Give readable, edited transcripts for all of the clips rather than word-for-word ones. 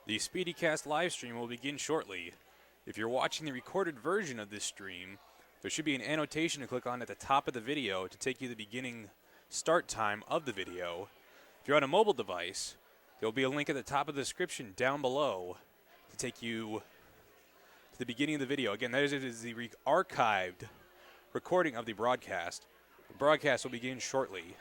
The SpeediCast live stream will begin shortly. If you're watching the recorded version of this stream, there should be an annotation to click on at the top of the video to take you to the beginning start time of the video. If you're on a mobile device, there will be a link at the top of the description down below to take you to the beginning of the video. Again, that is the archived recording of the broadcast. The broadcast will begin shortly.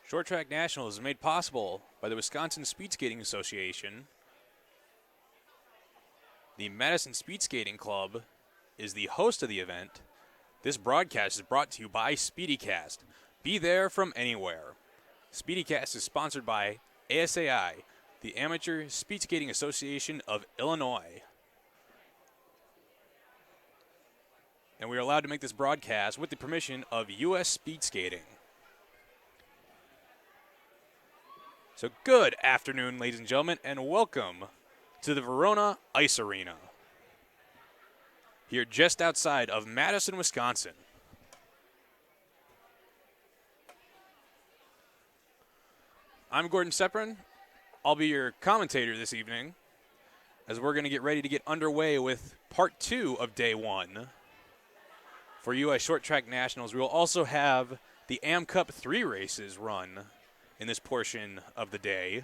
Short Track Nationals is made possible by the Wisconsinspeedskating Association. The Madison Speedskating Club is the host of the event. This broadcast is brought to you by SpeediCast. Be there from anywhere. SpeediCast is sponsored by ASAI, the Amateur Speedskating Association of Illinois. And we are allowed to make this broadcast with the permission of U.S. Speedskating. So good afternoon, ladies and gentlemen, and welcome to the Verona Ice Arena, here just outside of Madison, Wisconsin. I'm Gordon Seprin. I'll be your commentator this evening as we're going to get ready to get underway with Part 2 of Day 1 for U.S. Short Track Nationals. We will also have the Am Cup 3 races run in this portion of the day.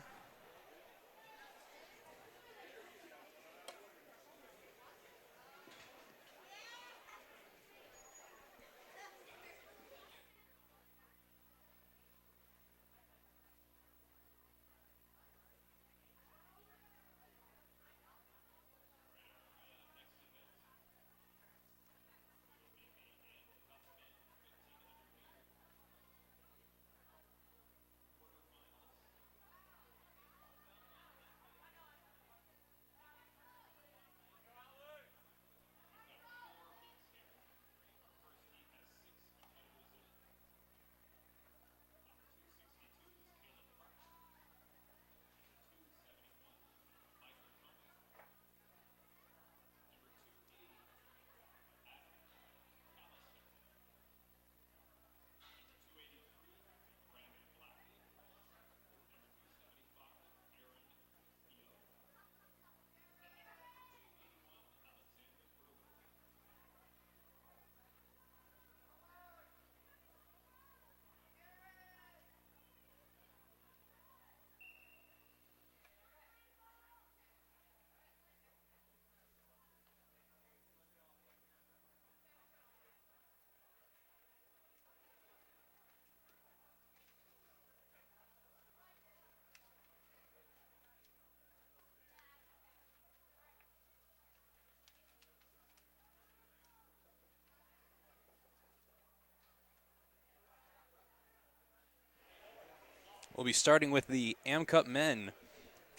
We'll be starting with the Am Cup Men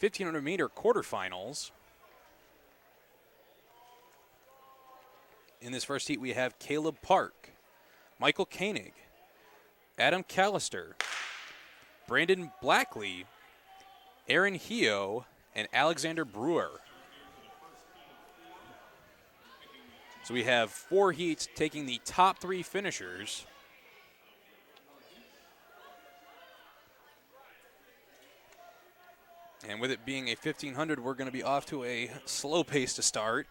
1,500-meter quarterfinals. In this first heat, we have Caleb Park, Michael Koenig, Adam Callister, Brandon Blackley, Aaron Heo, and Alexander Brewer. So we have 4 heats taking the top 3 finishers. And with it being a 1500, we're going to be off to a slow pace to start.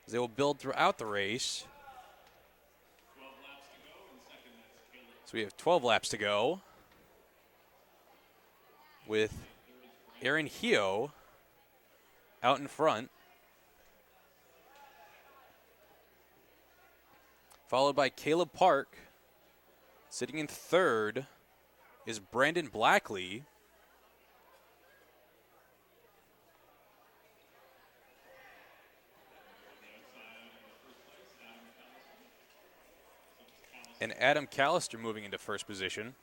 They will build throughout the race. So we have 12 laps to go with Aaron Heo out in front, followed by Caleb Park. Sitting in third is Brandon Blackley. And Adam Callister moving into first position.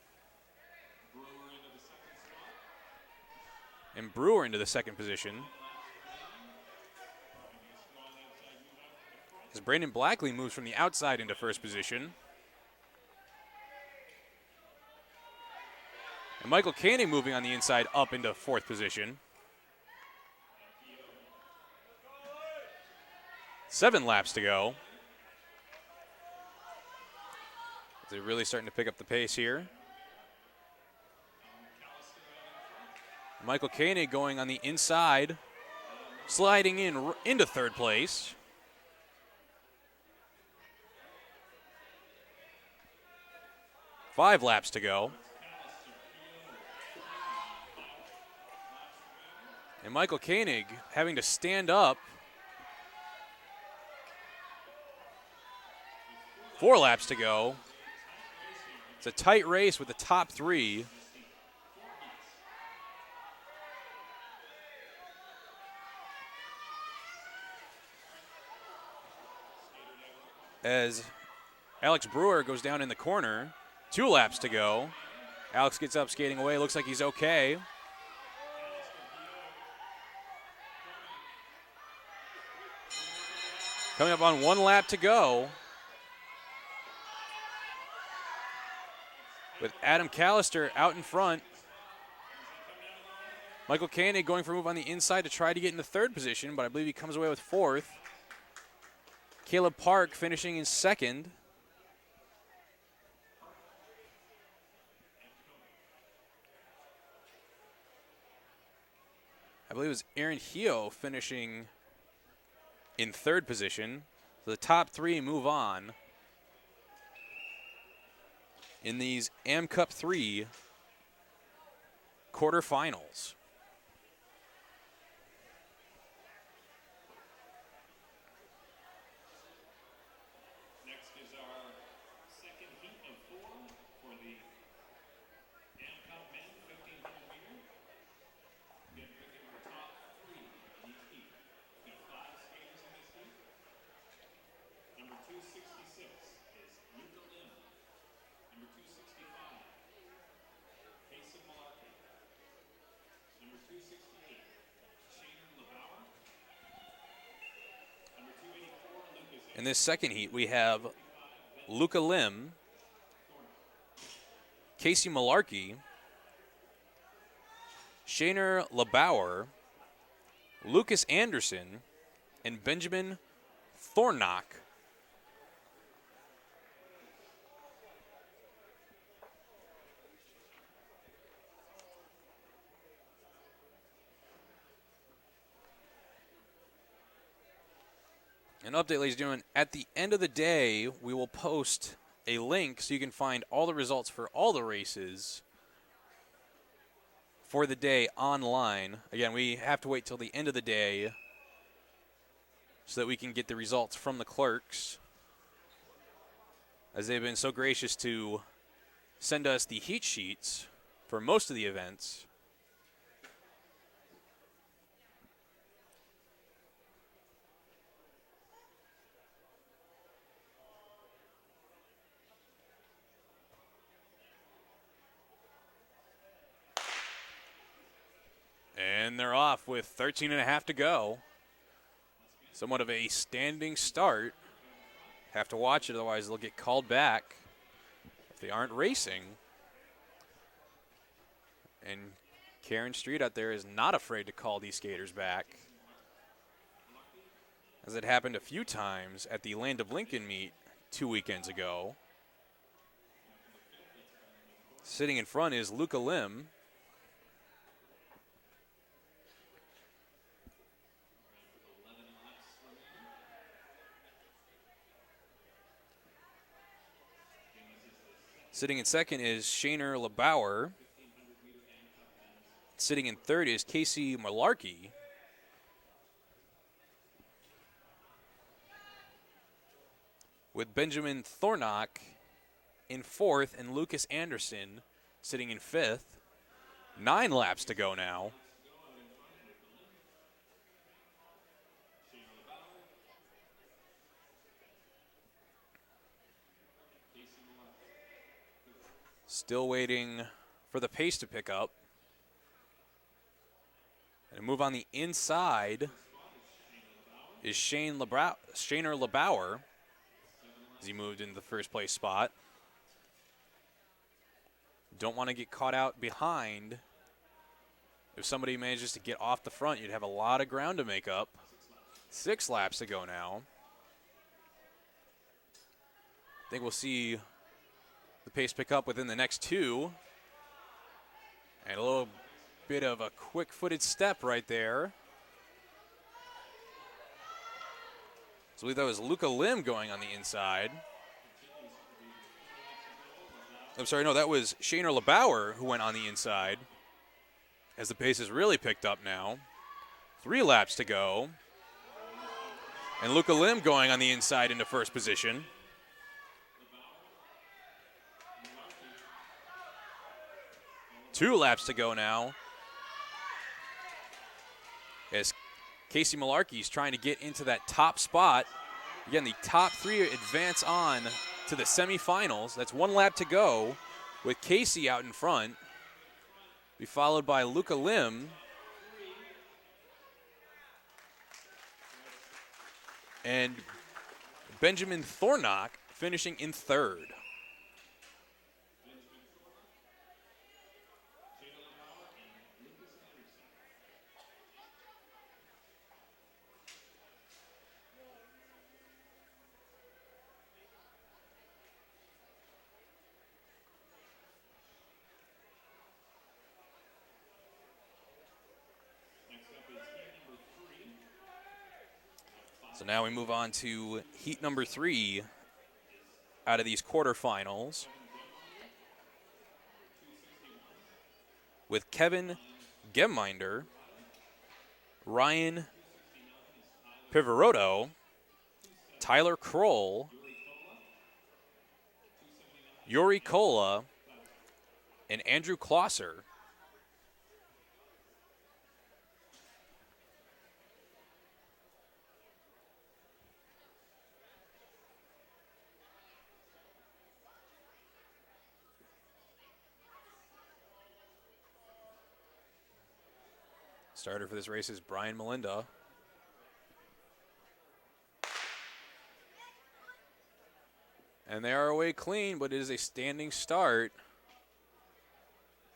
And Brewer into the second position. As Brandon Blackley moves from the outside into first position. And Michael Koenig moving on the inside up into fourth position. 7 laps to go. They're really starting to pick up the pace here. Michael Koenig going on the inside, sliding into third place. Five laps to go. And Michael Koenig having to stand up. 4 laps to go. It's a tight race with the top 3. As Alex Brewer goes down in the corner, 2 laps to go. Alex gets up skating away, looks like he's okay. Coming up on 1 lap to go. With Adam Callister out in front. Michael Koenig going for a move on the inside to try to get into third position, but I believe he comes away with 4th. Caleb Park finishing in 2nd. I believe it was Aaron Heo finishing in 3rd position. So the top 3 move on in these Am Cup 3 quarterfinals. Next is our second heat of 4 for the Am Cup men 1500 meter. Get picking the top 3 in each heat. We've got 5 skaters in this heat. Number 266 is Glen Ellyn. Number 265, Casey Malarkey. Number 268, Shayner LeBauer. Number 284, Lucas. In this second heat, we have Luca Lim, Casey Malarkey, Shayner LeBauer, Lucas Anderson, and Benjamin Thornock. An update, ladies and gentlemen, at the end of the day, we will post a link so you can find all the results for all the races for the day online. Again, we have to wait till the end of the day so that we can get the results from the clerks, as they've been so gracious to send us the heat sheets for most of the events. And they're off with 13 and a half to go. Somewhat of a standing start. Have to watch it, otherwise they'll get called back if they aren't racing. And Karen Street out there is not afraid to call these skaters back, as it happened a few times at the Land of Lincoln meet 2 weekends ago. Sitting in front is Luca Lim. Sitting in second is Shaner LeBauer. Sitting in third is Casey Malarkey. With Benjamin Thornock in fourth and Lucas Anderson sitting in fifth. 9 laps to go now. Still waiting for the pace to pick up. And move on the inside is Shaner LeBauer as he moved into the first place spot. Don't want to get caught out behind. If somebody manages to get off the front, you'd have a lot of ground to make up. 6 laps to go now. I think we'll see the pace pick up within the next 2. And a little bit of a quick-footed step right there. So I believe that was Luca Lim going on the inside. I'm sorry, no, that was Shaner LeBauer who went on the inside as the pace has really picked up now. 3 laps to go. And Luca Lim going on the inside into first position. Two laps to go now. As Casey Malarkey's trying to get into that top spot. Again, the top 3 advance on to the semifinals. That's 1 lap to go with Casey out in front. Be followed by Luca Lim. And Benjamin Thornock finishing in third. So now we move on to heat number 3 out of these quarterfinals with Kevin Gemminder, Ryan Pivarotto, Tyler Kroll, Yuri Kola, and Andrew Klosser. Starter for this race is Brian Melinda. And they are away clean, but it is a standing start.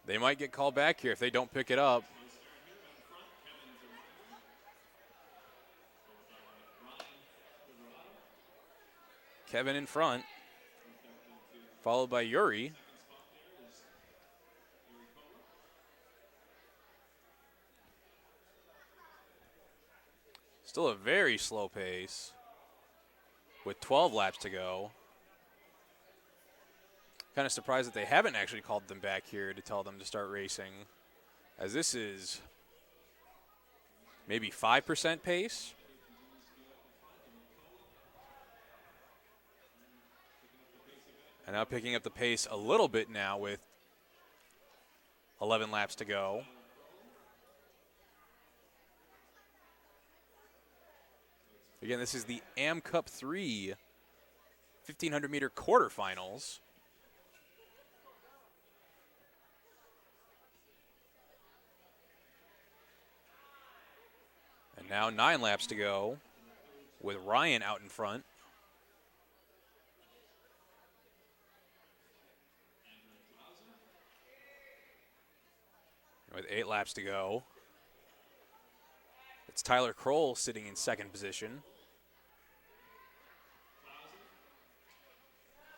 They might get called back here if they don't pick it up. Kevin in front, followed by Yuri. Still a very slow pace with 12 laps to go. Kind of surprised that they haven't actually called them back here to tell them to start racing, as this is maybe 5% pace. And now picking up the pace a little bit now with 11 laps to go. Again, this is the Am Cup 3 1,500-meter quarterfinals. And now 9 laps to go with Ryan out in front. With 8 laps to go, it's Tyler Kroll sitting in second position.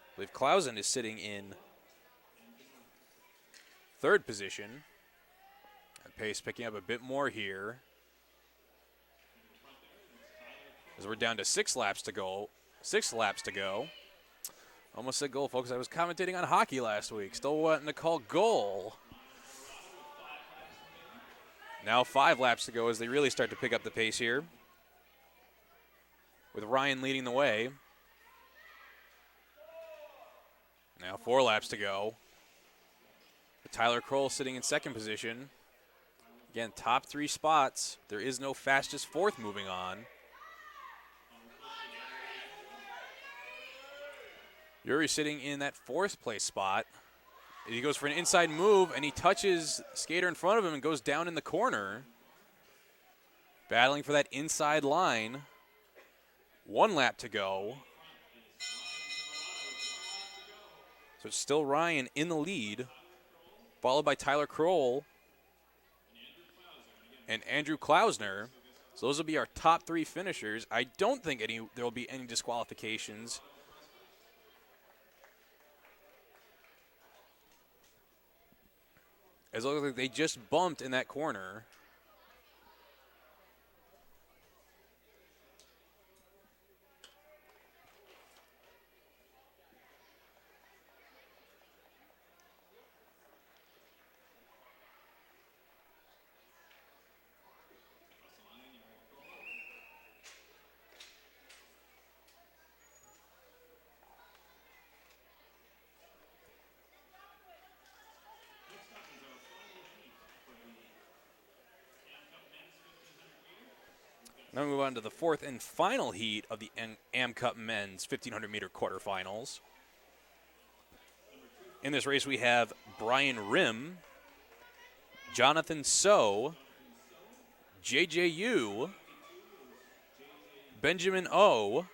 I believe Clausen is sitting in third position. And pace picking up a bit more here, as we're down to 6 laps to go. Almost said goal, folks. I was commentating on hockey last week. Still wanting to call goal. Now 5 laps to go as they really start to pick up the pace here, with Ryan leading the way. Now 4 laps to go. Tyler Kroll sitting in second position. Again, top 3 spots. There is no fastest 4th moving on. Yuri sitting in that 4th place spot. He goes for an inside move, and he touches the skater in front of him and goes down in the corner. Battling for that inside line. 1 lap to go. So it's still Ryan in the lead, followed by Tyler Kroll and Andrew Klausner. So those will be our top 3 finishers. I don't think there will be any disqualifications. As it looks like they just bumped in that corner. Now we move on to the 4th and final heat of the Am Cup Men's 1,500-meter quarterfinals. In this race, we have Brian Rim, Jonathan So, JJU, Benjamin O,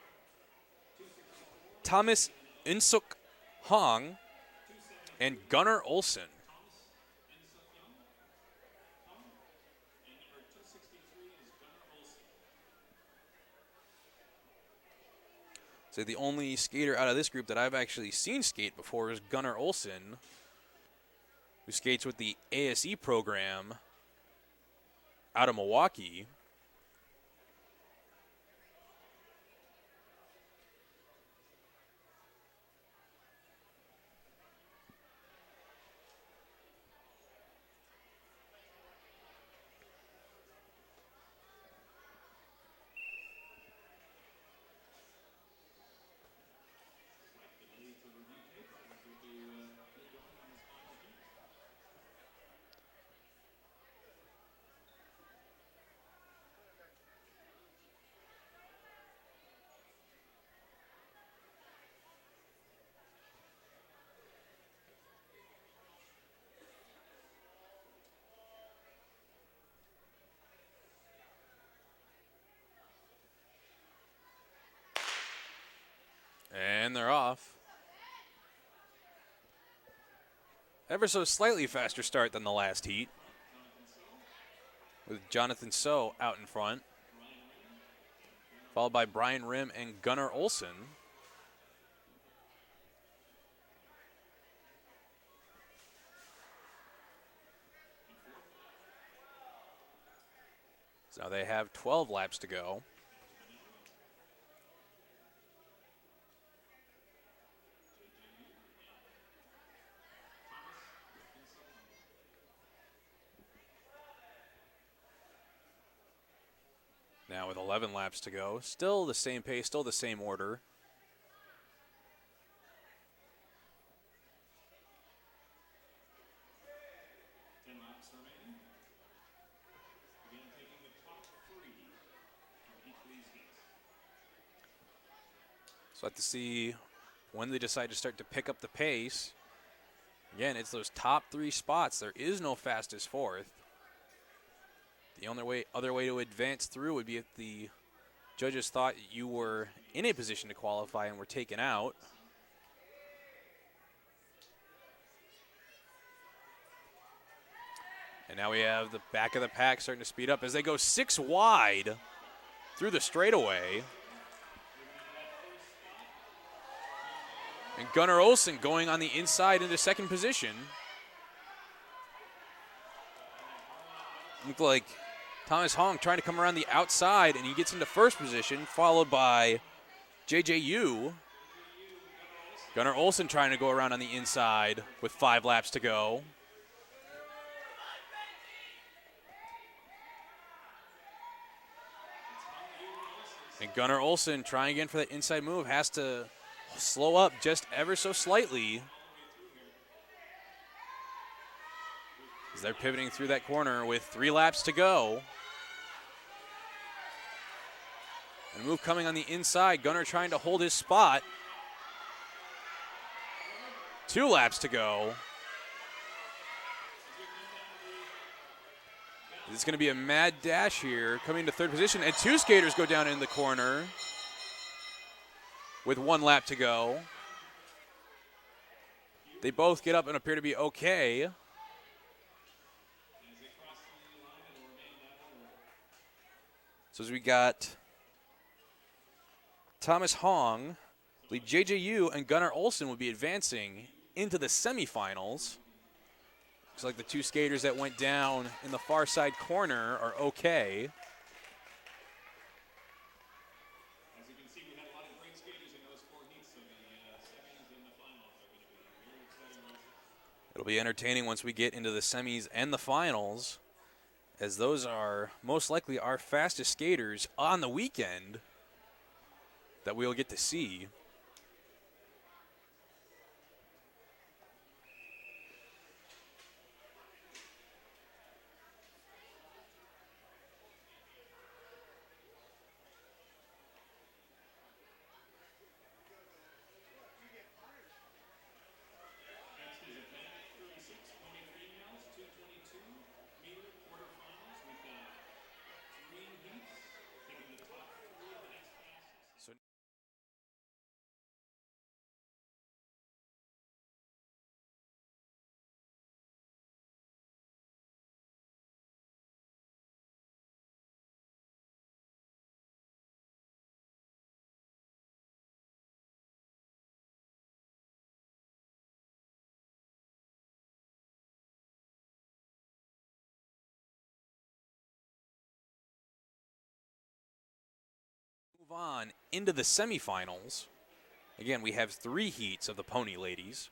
Thomas Insuk Hong, and Gunnar Olsen. So the only skater out of this group that I've actually seen skate before is Gunnar Olsen, who skates with the ASE program out of Milwaukee. And they're off. Ever so slightly faster start than the last heat, with Jonathan So out in front, followed by Brian Rim and Gunnar Olsen. So now they have 12 laps to go. Now with 11 laps to go, still the same pace, still the same order. So I have to see when they decide to start to pick up the pace. Again, it's those top 3 spots. There is no fastest 4th. The only other way to advance through would be if the judges thought you were in a position to qualify and were taken out. And now we have the back of the pack starting to speed up as they go 6 wide through the straightaway. And Gunnar Olsen going on the inside into second position. Looked like Thomas Hong trying to come around the outside, and he gets into first position, followed by JJU. Gunnar Olsen trying to go around on the inside with 5 laps to go. And Gunnar Olsen trying again for that inside move, has to slow up just ever so slightly. As they're pivoting through that corner with 3 laps to go. And a move coming on the inside, Gunnar trying to hold his spot. 2 laps to go. It's going to be a mad dash here, coming to 3rd position, and 2 skaters go down in the corner with 1 lap to go. They both get up and appear to be okay. So as we got Thomas Hong, I believe JJU and Gunnar Olsen will be advancing into the semifinals. Looks like the 2 skaters that went down in the far side corner are okay. As you can see, we had a lot of great skaters in those 4 heats, so the semis and the finals are going to be very exciting races. It'll be entertaining once we get into the semis and the finals, as those are most likely our fastest skaters on the weekend that we'll get to see. Next is event 36, 23 miles, 222-meter quarterfinals. We've got 3 heats, taking the top 3 of the next fastest. So move on into the semifinals. Again, we have 3 heats of the Pony Ladies.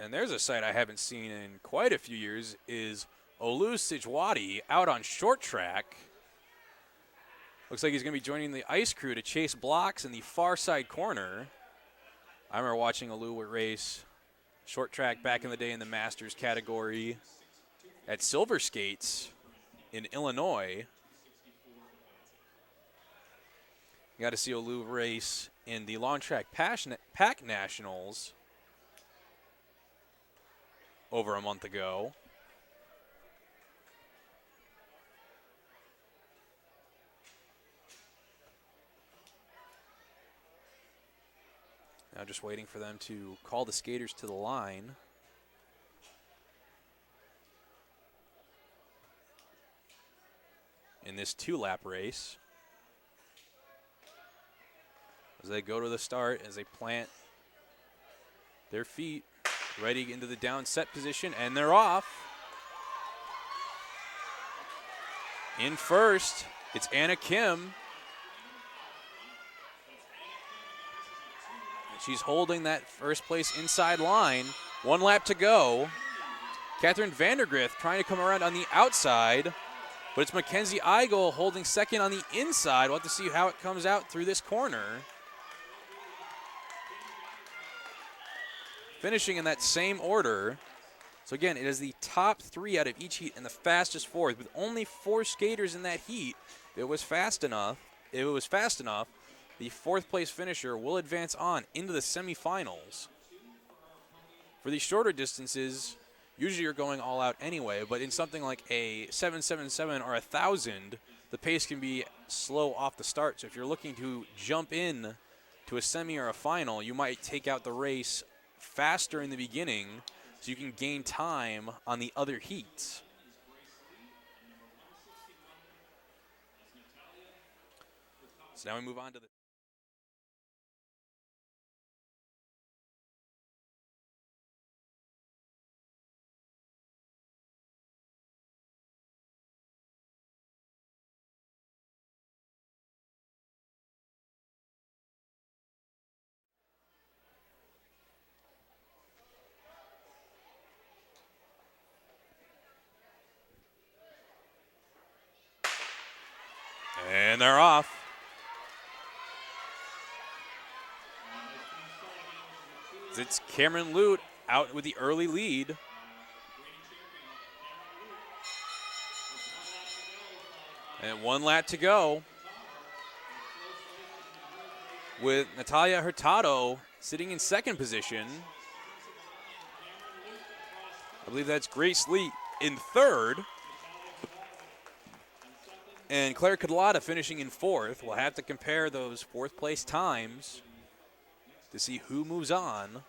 And there's a sight I haven't seen in quite a few years, is Olu Sijwadi out on short track. Looks like he's going to be joining the ice crew to chase blocks in the far side corner. I remember watching Olu race short track back in the day in the Masters category at Silver Skates in Illinois. You got to see Olu race in the long track Pack Nationals over a month ago. Now just waiting for them to call the skaters to the line. In this 2-lap race. As they go to the start, as they plant their feet, ready into the down set position, and they're off. In first, it's Anna Kim. She's holding that first place inside line. 1 lap to go. Catherine Vandergrift trying to come around on the outside, but it's Mackenzie Eigel holding second on the inside. We'll have to see how it comes out through this corner. Finishing in that same order. So again, it is the top 3 out of each heat and the fastest 4th, with only 4 skaters in that heat. If it was fast enough, the 4th place finisher will advance on into the semifinals. For the shorter distances, usually you're going all out anyway, but in something like a 777 or 1,000, the pace can be slow off the start. So if you're looking to jump in to a semi or a final, you might take out the race faster in the beginning so you can gain time on the other heats. So now we move on to the And they're off. It's Cameron Lute out with the early lead. And 1 lap to go, with Natalia Hurtado sitting in second position. I believe that's Grace Lee in third. And Claire Cadlotta finishing in fourth. We'll have to compare those fourth place times to see who moves on.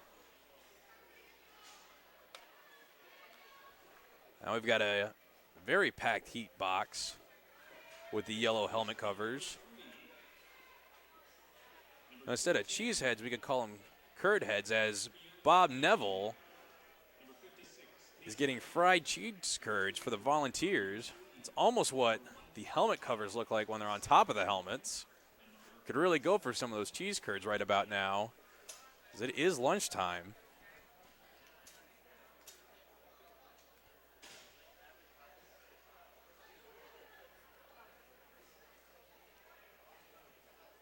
Now we've got a very packed heat box with the yellow helmet covers. Now, instead of cheese heads, we could call them curd heads, as BOB.NEVILLE is getting fried cheese curds for the volunteers. It's almost what the helmet covers look like when they're on top of the helmets. Could really go for some of those cheese curds right about now, because it is lunchtime.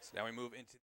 So now we move into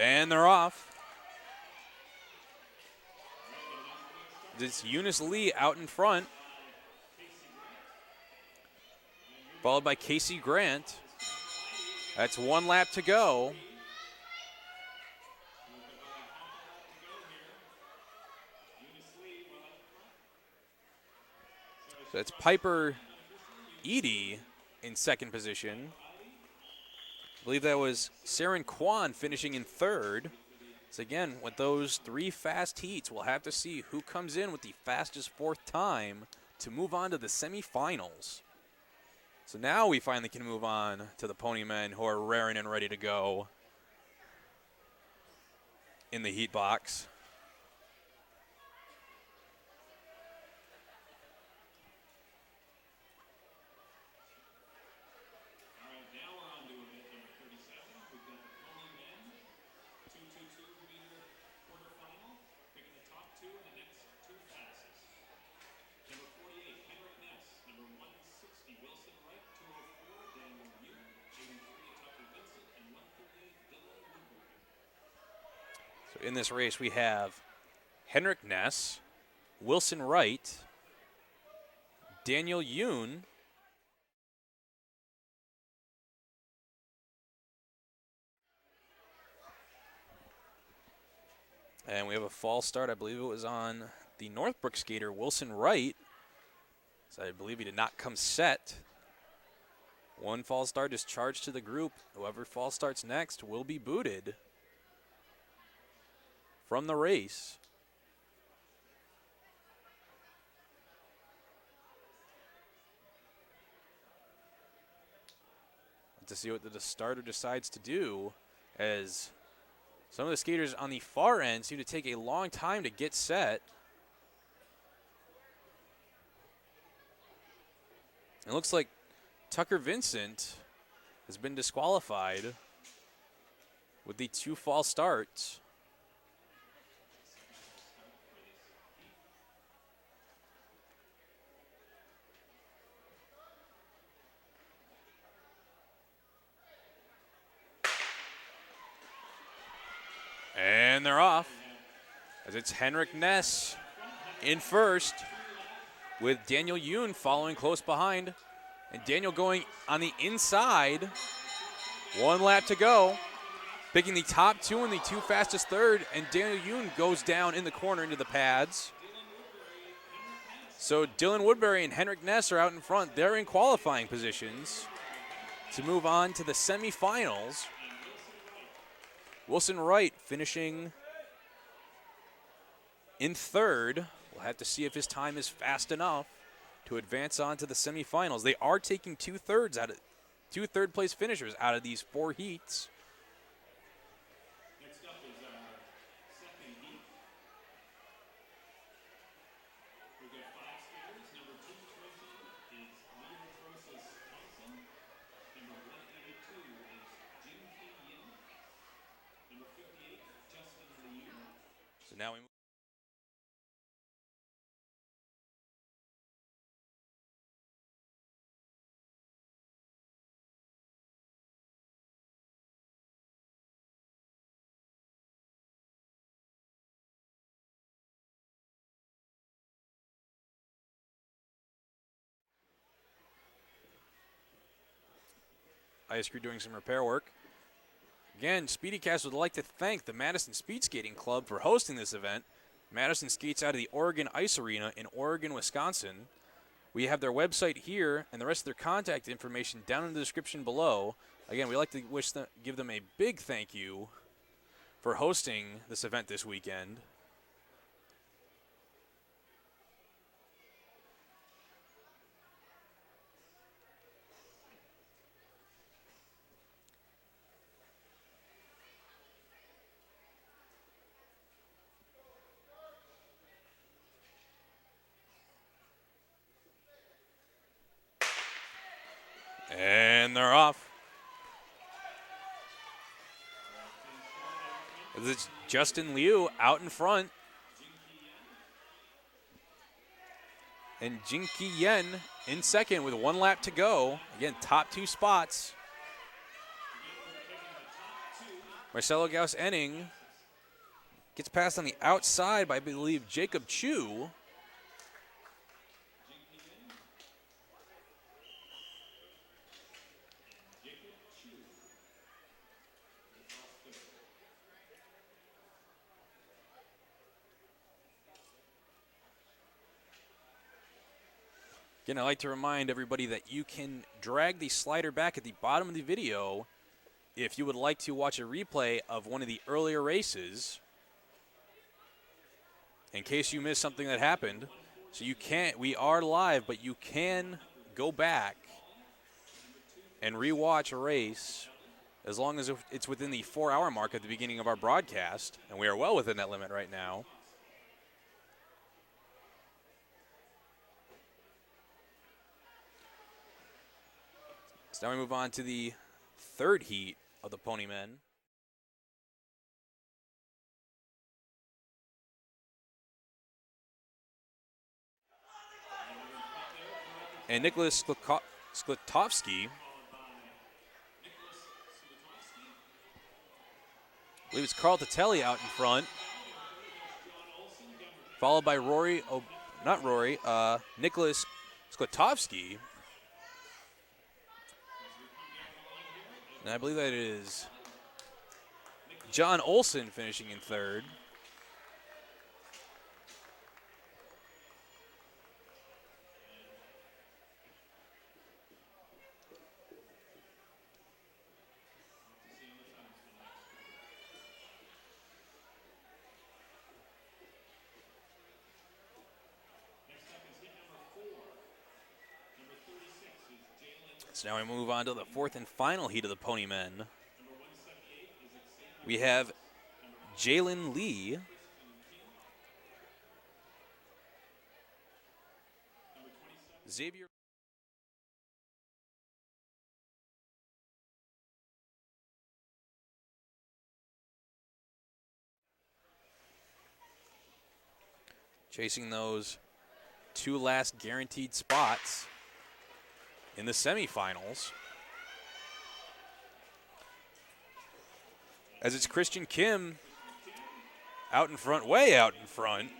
and they're off. It's Eunice Lee out in front, followed by Casey Grant. That's 1 lap to go. So it's Piper Edie in second position. I believe that was Saren Kwan finishing in third. So again, with those 3 fast heats, we'll have to see who comes in with the fastest fourth time to move on to the semifinals. So now we finally can move on to the pony men who are raring and ready to go in the heat box. In this race, we have Henrik Ness, Wilson Wright, Daniel Yoon, and we have a false start. I believe it was on the Northbrook skater, Wilson Wright. So I believe he did not come set. 1 false start is charged to the group. Whoever false starts next will be booted from the race. To see what the starter decides to do, as some of the skaters on the far end seem to take a long time to get set. It looks like Tucker Vincent has been disqualified with the 2 false starts. And they're off. As it's Henrik Ness in first, with Daniel Yoon following close behind. And Daniel going on the inside. 1 lap to go. Picking the top 2 and the 2 fastest third. And Daniel Yoon goes down in the corner into the pads. So Dylan Woodbury and Henrik Ness are out in front. They're in qualifying positions to move on to the semifinals. Wilson Wright finishing in third. We'll have to see if his time is fast enough to advance on to the semifinals. They are taking 2 third place finishers out of these 4 heats. Next up is our second heat. We've got 5 skaters. Number 220 is Leo versus Thompson. Number 182 is Ginny Yin. Number 58, Justin Liu. So now we move. Ice crew doing some repair work. Again, SpeediCast would like to thank the Madison Speedskating Club for hosting this event. Madison skates out of the Oregon Ice Arena in Oregon, Wisconsin. We have their website here and the rest of their contact information down in the description below. Again, we'd like to give them a big thank you for hosting this event this weekend. And they're off. It's Justin Liu out in front. And Jinky Yen in second with 1 lap to go. Again, top 2 spots. Marcelo Gauss-Enning gets passed on the outside by, I believe, Jacob Chu. Again, I'd like to remind everybody that you can drag the slider back at the bottom of the video if you would like to watch a replay of one of the earlier races in case you missed something that happened. So you can't, we are live, but you can go back and rewatch a race as long as it's within the 4-hour mark at the beginning of our broadcast, and we are well within that limit right now. So now we move on to the 3rd heat of the Pony Men. And Nicholas Sklitovsky, I believe it's Carl Tatelli out in front, followed by Nicholas Sklitovsky. And I believe that is John Olson finishing in 3rd. So now we move on to the 4th and final heat of the Pony Men. We have Jalen Lee, Xavier chasing those 2 last guaranteed spots in the semifinals. As it's Christian Kim out in front, way out in front.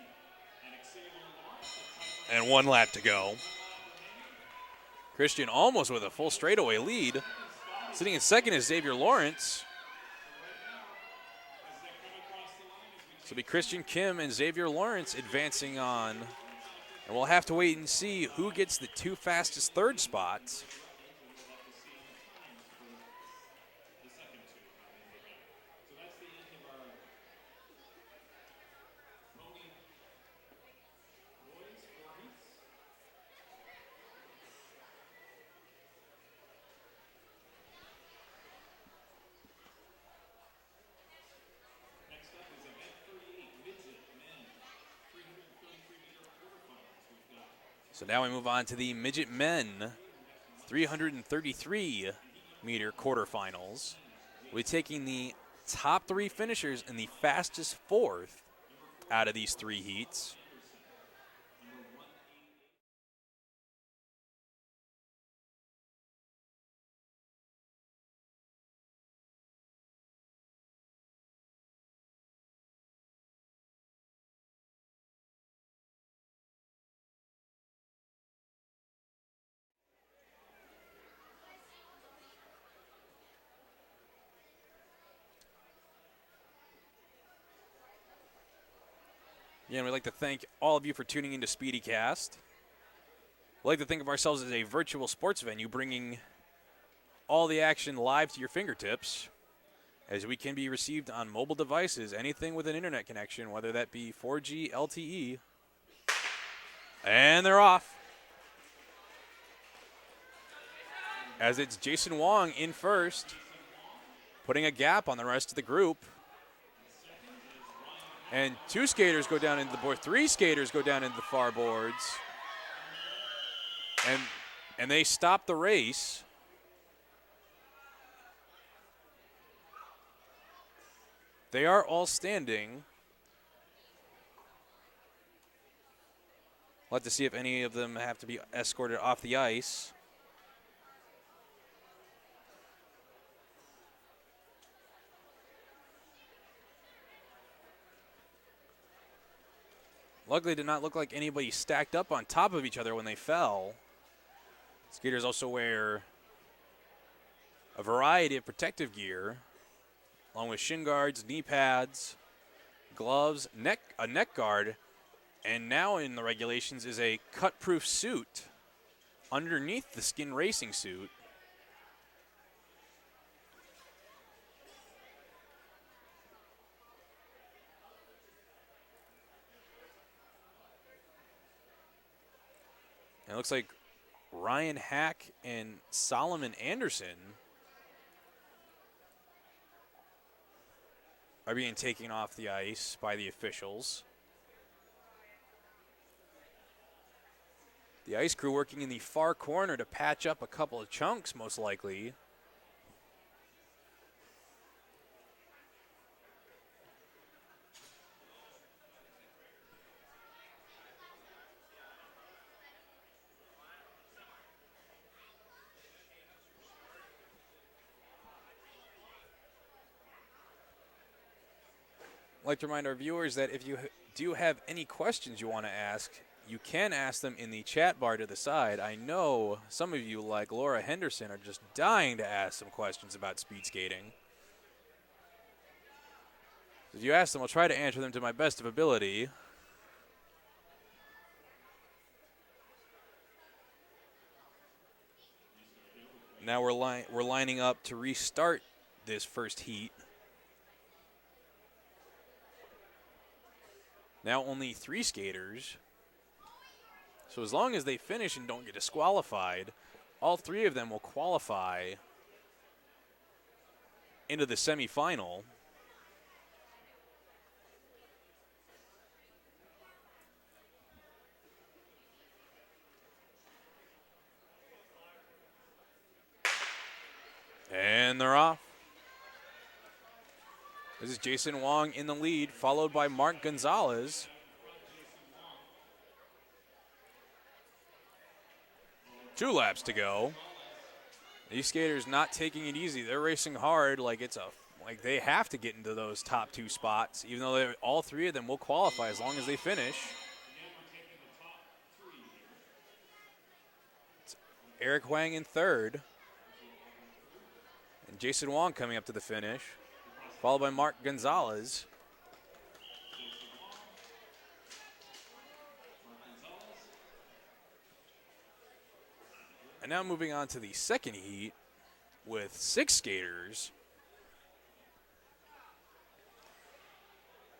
And 1 lap to go. Christian almost with a full straightaway lead. Sitting in second is Xavier Lawrence. So it'll be Christian Kim and Xavier Lawrence advancing on. And we'll have to wait and see who gets the 2 fastest third spots. So now we move on to the Midget men 333-meter quarterfinals. We're taking the top 3 finishers and the fastest 4th out of these 3 heats. Again, we'd like to thank all of you for tuning into SpeediCast. We'd like to think of ourselves as a virtual sports venue, bringing all the action live to your fingertips, as we can be received on mobile devices, anything with an internet connection, whether that be 4G, LTE. And they're off. As it's Jason Wong in first, putting a gap on the rest of the group. And 2 skaters go down into the board. 3 skaters go down into the far boards. And they stop the race. They are all standing. We'll have to see if any of them have to be escorted off the ice. Luckily, it did not look like anybody stacked up on top of each other when they fell. Skaters also wear a variety of protective gear, along with shin guards, knee pads, gloves, a neck guard, and now in the regulations is a cut-proof suit underneath the skin racing suit. And it looks like Ryan Hack and Solomon Anderson are being taken off the ice by the officials. The ice crew working in the far corner to patch up a couple of chunks, most likely. I'd like to remind our viewers that if you do have any questions you want to ask, you can ask them in the chat bar to the side. I know some of you, like Laura Henderson, are just dying to ask some questions about speed skating. If you ask them, I'll try to answer them to my best of ability. Now we're lining up to restart this first heat. Now only 3 skaters. So as long as they finish and don't get disqualified, all 3 of them will qualify into the semifinal. And they're off. This is Jason Wong in the lead, followed by Mark Gonzalez. Two laps to go. These skaters not taking it easy. They're racing hard like it's a like they have to get into those top 2 spots, even though all 3 of them will qualify as long as they finish. It's Eric Wang in 3rd, and Jason Wong coming up to the finish, followed by Mark Gonzalez. And now moving on to the second heat with 6 skaters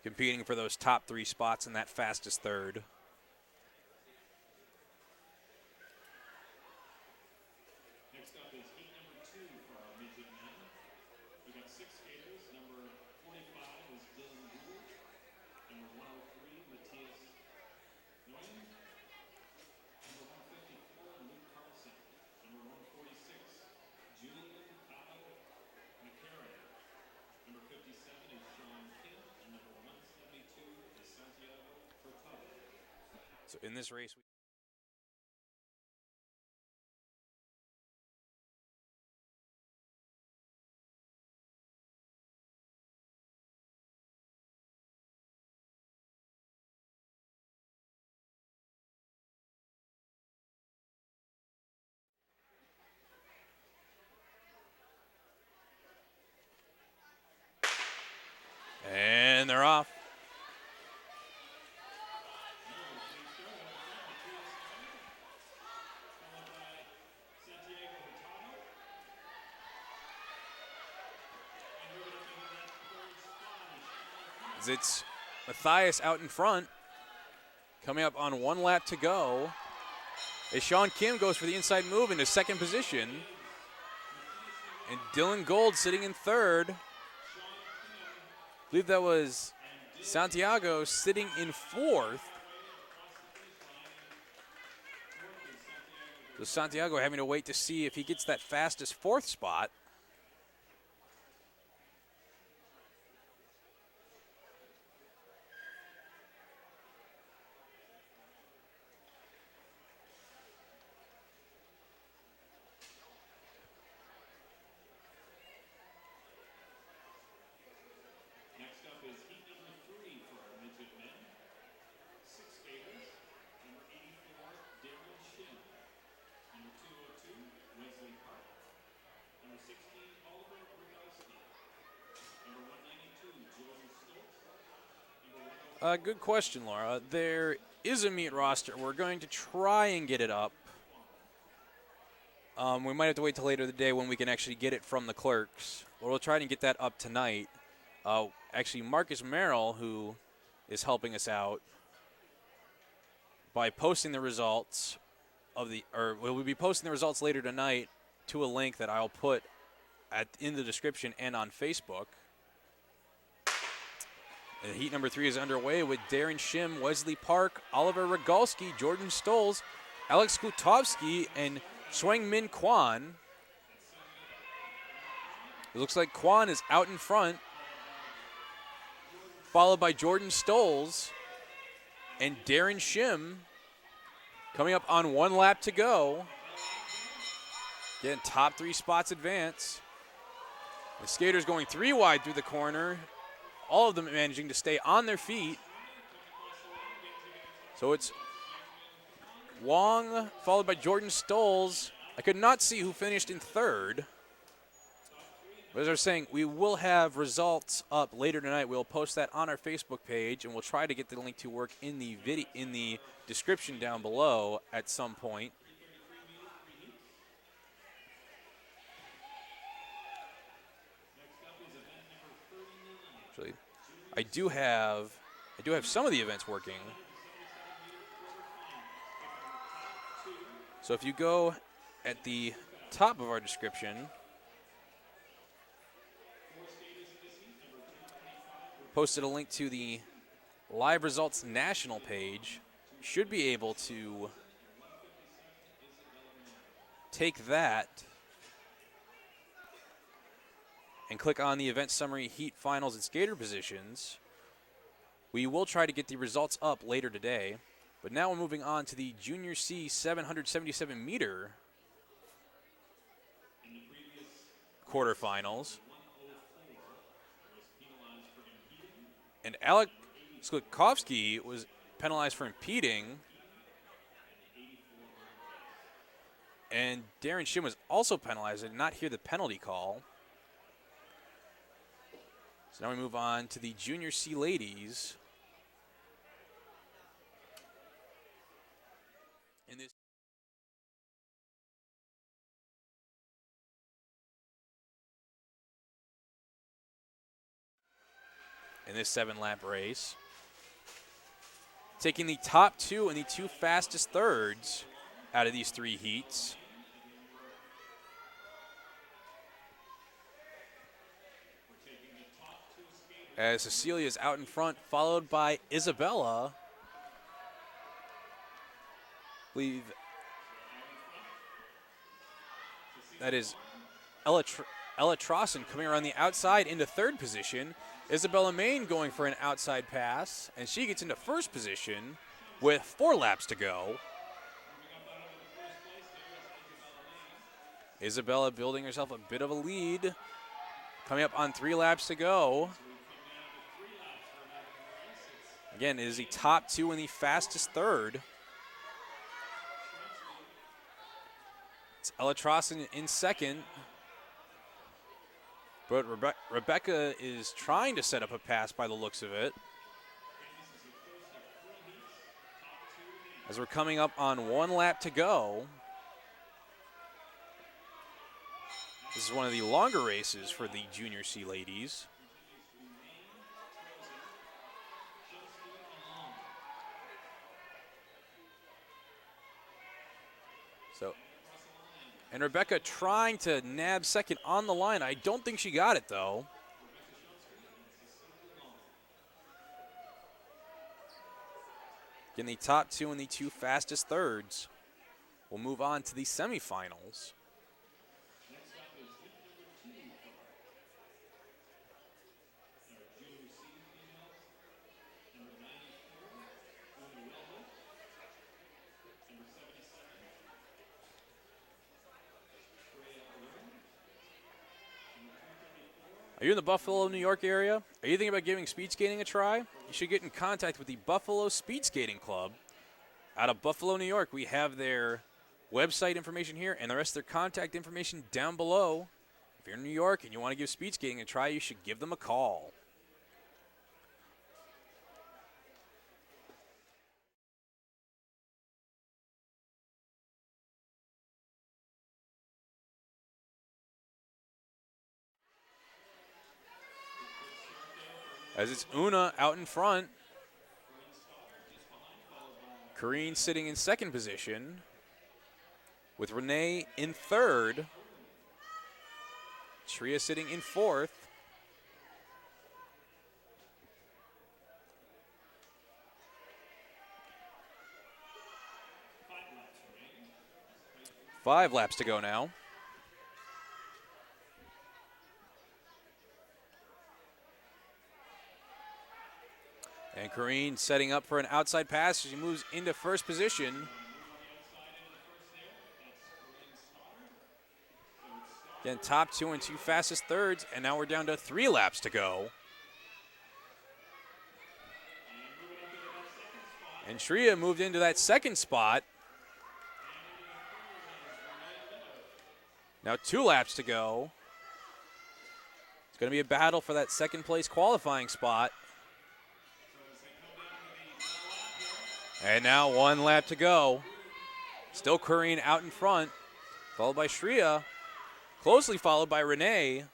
competing for those top 3 spots in that fastest third. Next up is heat number 2 for our midget men. We got 6 skaters. Number 45 is Dylan Gould. Number 103, Matthias Nguyen. Number 154, Luke Carlson. Number 146, Julian Kyle McCarran. Number 57 is Sean Kim. And number 172 is Santiago Troutt. So in this race, and they're off. As it's Matthias out in front, coming up on 1 lap to go. As Sean Kim goes for the inside move into 2nd position. And Dylan Gould sitting in 3rd. I believe that was Santiago sitting in 4th. So Santiago having to wait to see if he gets that fastest 4th spot. Next up is heat number 3 for our midget men. 6 skaters. Number 84, Darren Shin. Number 202, Wesley Hart. Number 16, Oliver Rogowski. Number 192, Jordan Stoltz. Number 103, Good question, Laura. There is a meet roster. We're going to try and get it up. We might have to wait till later in the day when we can actually get it from the clerks. But we'll try and get that up tonight. Actually, Marcus Merrill, who is helping us out by posting the results of the, or we'll be posting the results later tonight to a link that I'll put in the description and on Facebook. And heat number 3 is underway with Darren Shim, Wesley Park, Oliver Rogalski, Jordan Stolz, Alex Kutovsky, and Swang Min Kwan. It looks like Kwan is out in front, followed by Jordan Stolz and Darren Shim coming up on 1 lap to go. Again, top 3 spots advance. The skaters going 3 wide through the corner. All of them managing to stay on their feet. So it's Wong followed by Jordan Stolz. I could not see who finished in 3rd. But as I was saying, we will have results up later tonight. We'll post that on our Facebook page, and we'll try to get the link to work in the in the description down below at some point. Actually, I do have some of the events working. So if you go at the top of our description, posted a link to the live results national page. You should be able to take that and click on the event summary, heat, finals, and skater positions. We will try to get the results up later today. But now we're moving on to the Junior C 777 meter quarterfinals. And Alek Sklikovsky was penalized for impeding. And Darren Shim was also penalized and did not hear the penalty call. So now we move on to the Junior C ladies. In this 7-lap race. Taking the top 2 and the 2 fastest thirds out of these 3 heats. As Cecilia is out in front, followed by Isabella. I believe that is Ella Trosson coming around the outside into 3rd position. Isabella Main going for an outside pass, and she gets into 1st position with 4 laps to go. Isabella building herself a bit of a lead. Coming up on 3 laps to go. Again, it is the top 2 and the fastest third. It's Ella Trosson in 2nd. But Rebecca is trying to set up a pass by the looks of it. As we're coming up on 1 lap to go. This is one of the longer races for the Junior C ladies. And Rebecca trying to nab 2nd on the line. I don't think she got it, though. Again, the top 2 and the 2 fastest thirds. We'll move on to the semifinals. Are you in the Buffalo, New York area? Are you thinking about giving speed skating a try? You should get in contact with the Buffalo Speed Skating Club out of Buffalo, New York. We have their website information here and the rest of their contact information down below. If you're in New York and you want to give speed skating a try, you should give them a call. As it's Una out in front. Kareen sitting in 2nd position. With Renee in 3rd. Tria sitting in 4th. Five laps to go now. And Kareen setting up for an outside pass as she moves into 1st position. Again, top 2 and 2 fastest thirds, and now we're down to 3 laps to go. And Shreya moved into that 2nd spot. Now 2 laps to go. It's going to be a battle for that 2nd place qualifying spot. And now 1 lap to go. Still Kareen out in front, followed by Shreya, closely followed by Renee.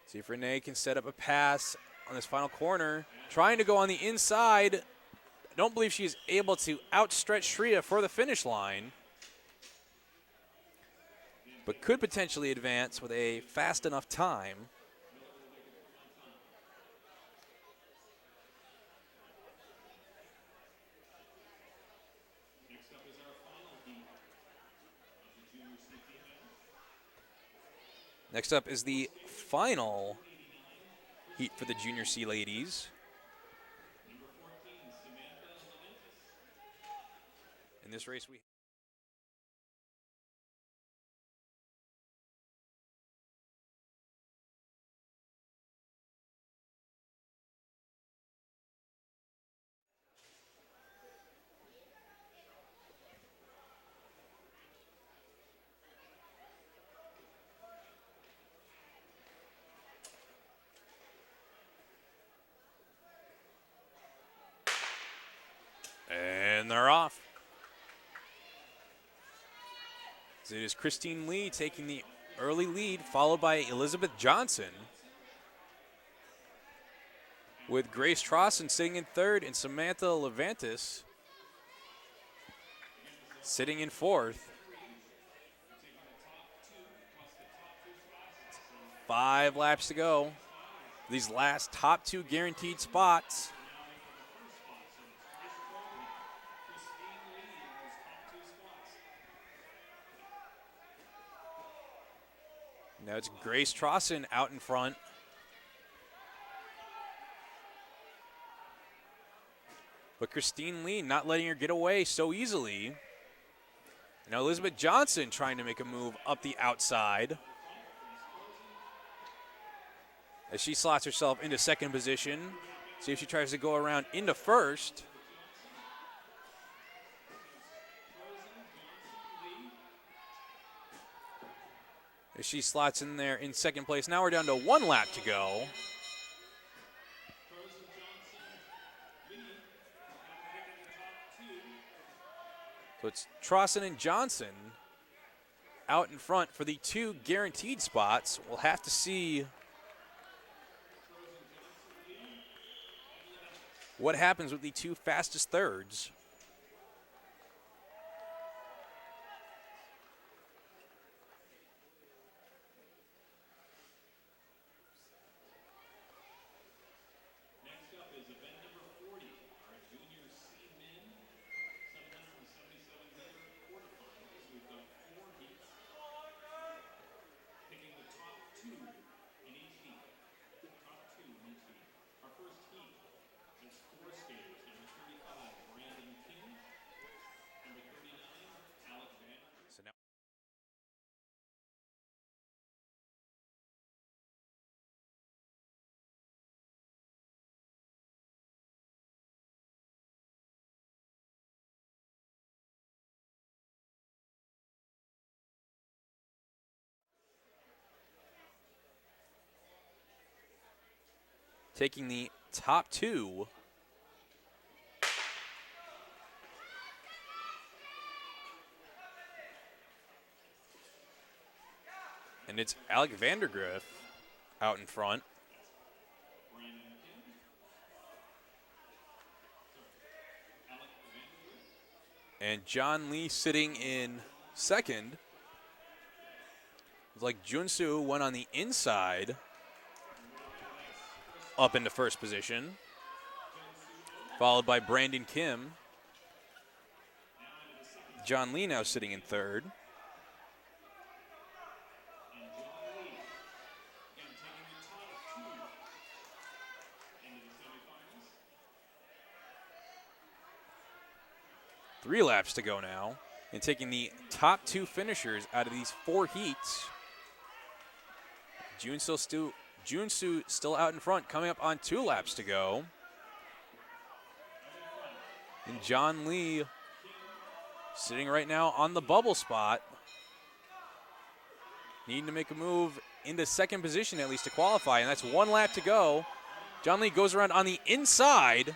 See if Renee can set up a pass on this final corner. Trying to go on the inside. I don't believe she's able to outstretch Shreya for the finish line, but could potentially advance with a fast enough time. Next up is the final heat for the Junior C ladies. In this race, we And they're off. So it is Christine Lee taking the early lead, followed by Elizabeth Johnson, with Grace Trosson sitting in third and Samantha Levantis sitting in fourth. 5 laps to go. These last top 2 guaranteed spots. Now it's Grace Trosson out in front. But Christine Lee not letting her get away so easily. Now Elizabeth Johnson trying to make a move up the outside as she slots herself into second position. See if she tries to go around into first. As she slots in there in second place. Now we're down to 1 lap to go. So it's Trosson and Johnson out in front for the 2 guaranteed spots. We'll have to see what happens with the 2 fastest thirds. So now taking the top 2. And it's Alec Vandergriff out in front. And John Lee sitting in second. It's like Junsu went on the inside up into first position, followed by Brandon Kim. John Lee now sitting in third. Three laps to go now, and taking the top 2 finishers out of these 4 heats. Junsu still out in front, coming up on 2 laps to go. And John Lee sitting right now on the bubble spot, needing to make a move into second position at least to qualify, and that's 1 lap to go. John Lee goes around on the inside.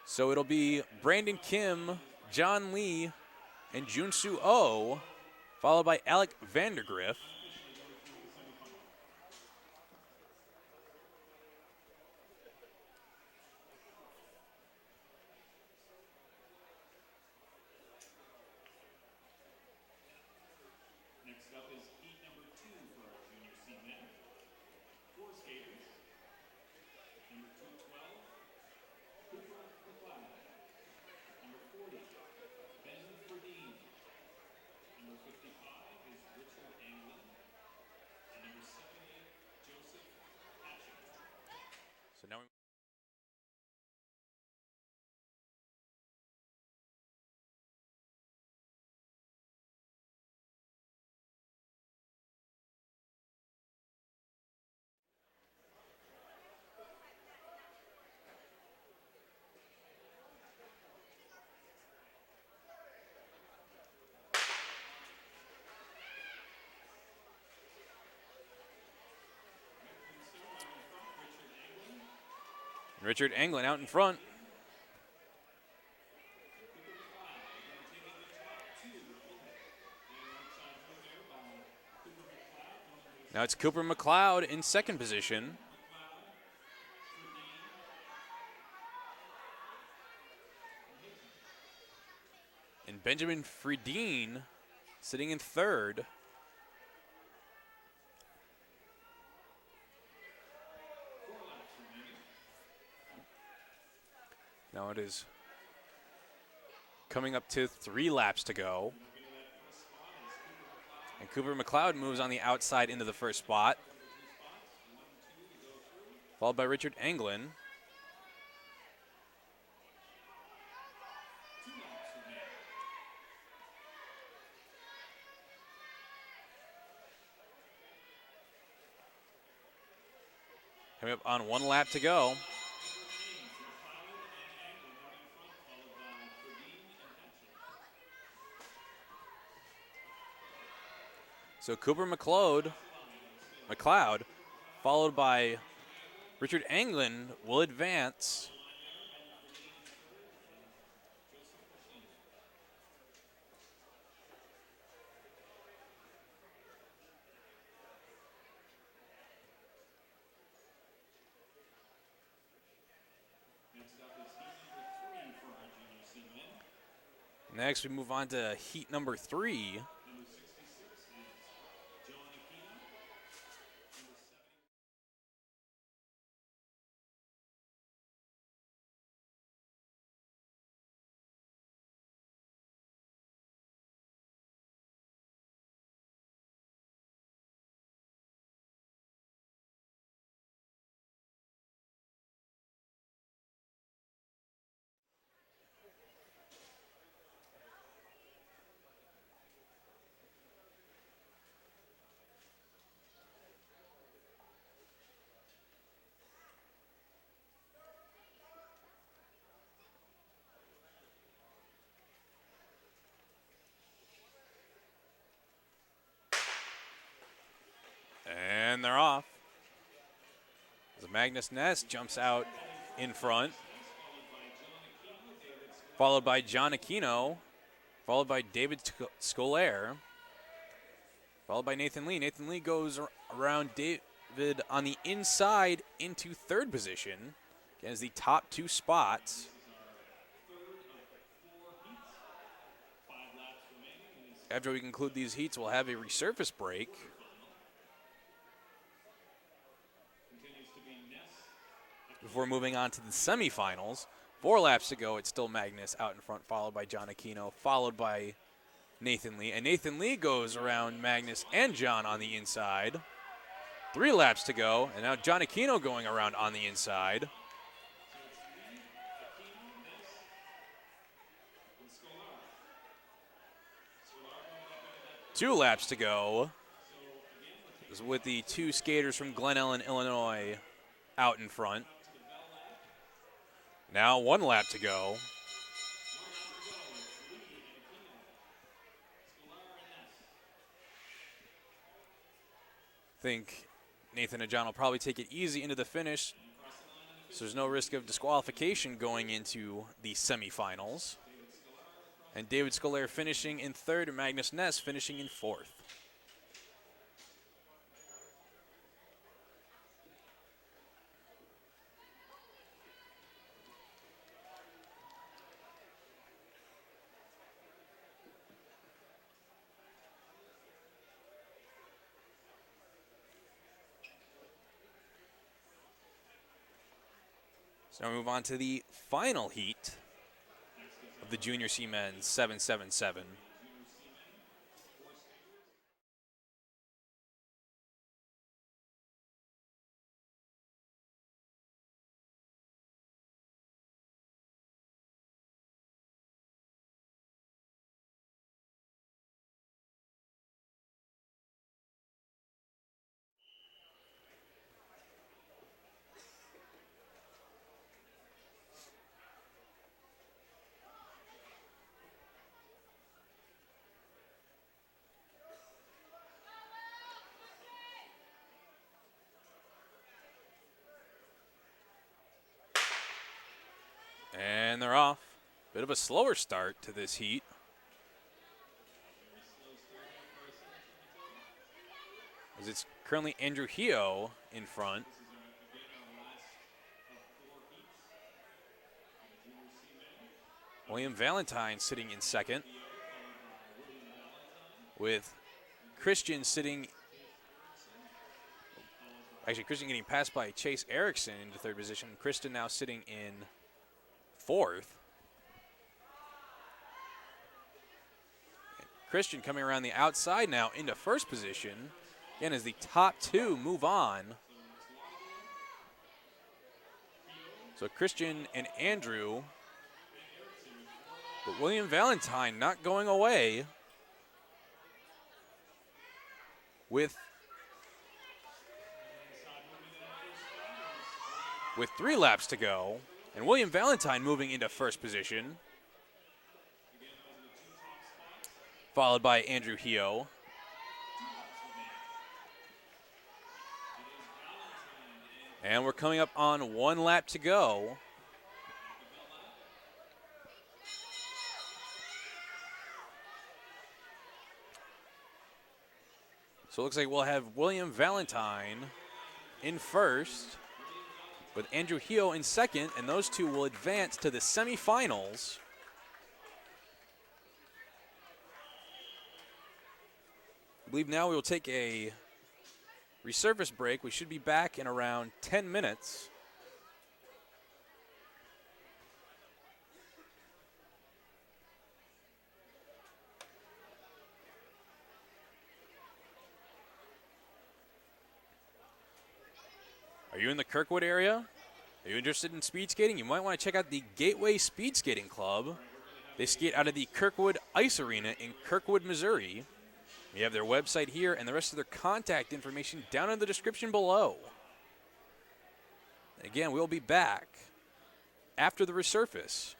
So it'll be Brandon Kim, John Lee, and Junsu Oh, followed by Alec Vandergriff. Next up is heat number 2 for our junior C men. 4 skaters. Number 212, Cooper McLeod. Number 40, Ben Ferdine. Number 55 is Richard Anglin. And number 78, Joseph Hatchett. So now Richard Anglin out in front. Now it's Cooper McLeod in second position. And Benjamin Friedeen sitting in third. Now it is coming up to 3 laps to go. And Cooper McLeod moves on the outside into the first spot, followed by Richard Anglin. Coming up on 1 lap to go. So Cooper McLeod, followed by Richard Anglin, will advance. Next, we move on to heat number 3. And they're off. As Magnus Ness jumps out in front, followed by John Aquino, followed by David Scolaire, followed by Nathan Lee. Nathan Lee goes around David on the inside into third position, as the top 2 spots. After we conclude these heats, we'll have a resurface break. Before moving on to the semifinals, 4 laps to go, it's still Magnus out in front, followed by John Aquino, followed by Nathan Lee. And Nathan Lee goes around Magnus and John on the inside. 3 laps to go, and now John Aquino going around on the inside. 2 laps to go, with the 2 skaters from Glen Ellyn, Illinois out in front. Now 1 lap to go. I think Nathan and John will probably take it easy into the finish, so there's no risk of disqualification going into the semifinals. And David Scolaire finishing in third, and Magnus Ness finishing in fourth. So we move on to the final heat of the Junior C Men's 777. And they're off. Bit of a slower start to this heat. As it's currently Andrew Hio in front. William Valentine sitting in second. With Christian sitting. Actually, Christian getting passed by Chase Erickson into third position. Kristen now sitting in fourth. Christian coming around the outside now into first position. Again, as the top two move on. So Christian and Andrew. But William Valentine not going away. With 3 laps to go. And William Valentine moving into first position. Followed by Andrew Hio. And we're coming up on 1 lap to go. So it looks like we'll have William Valentine in first, with Andrew Hio in second, and those two will advance to the semifinals. I believe now we will take a resurface break. We should be back in around 10 minutes. Are you in the Kirkwood area? Are you interested in speed skating? You might want to check out the Gateway Speed Skating Club. They skate out of the Kirkwood Ice Arena in Kirkwood, Missouri. You have their website here and the rest of their contact information down in the description below. And again, we'll be back after the resurface.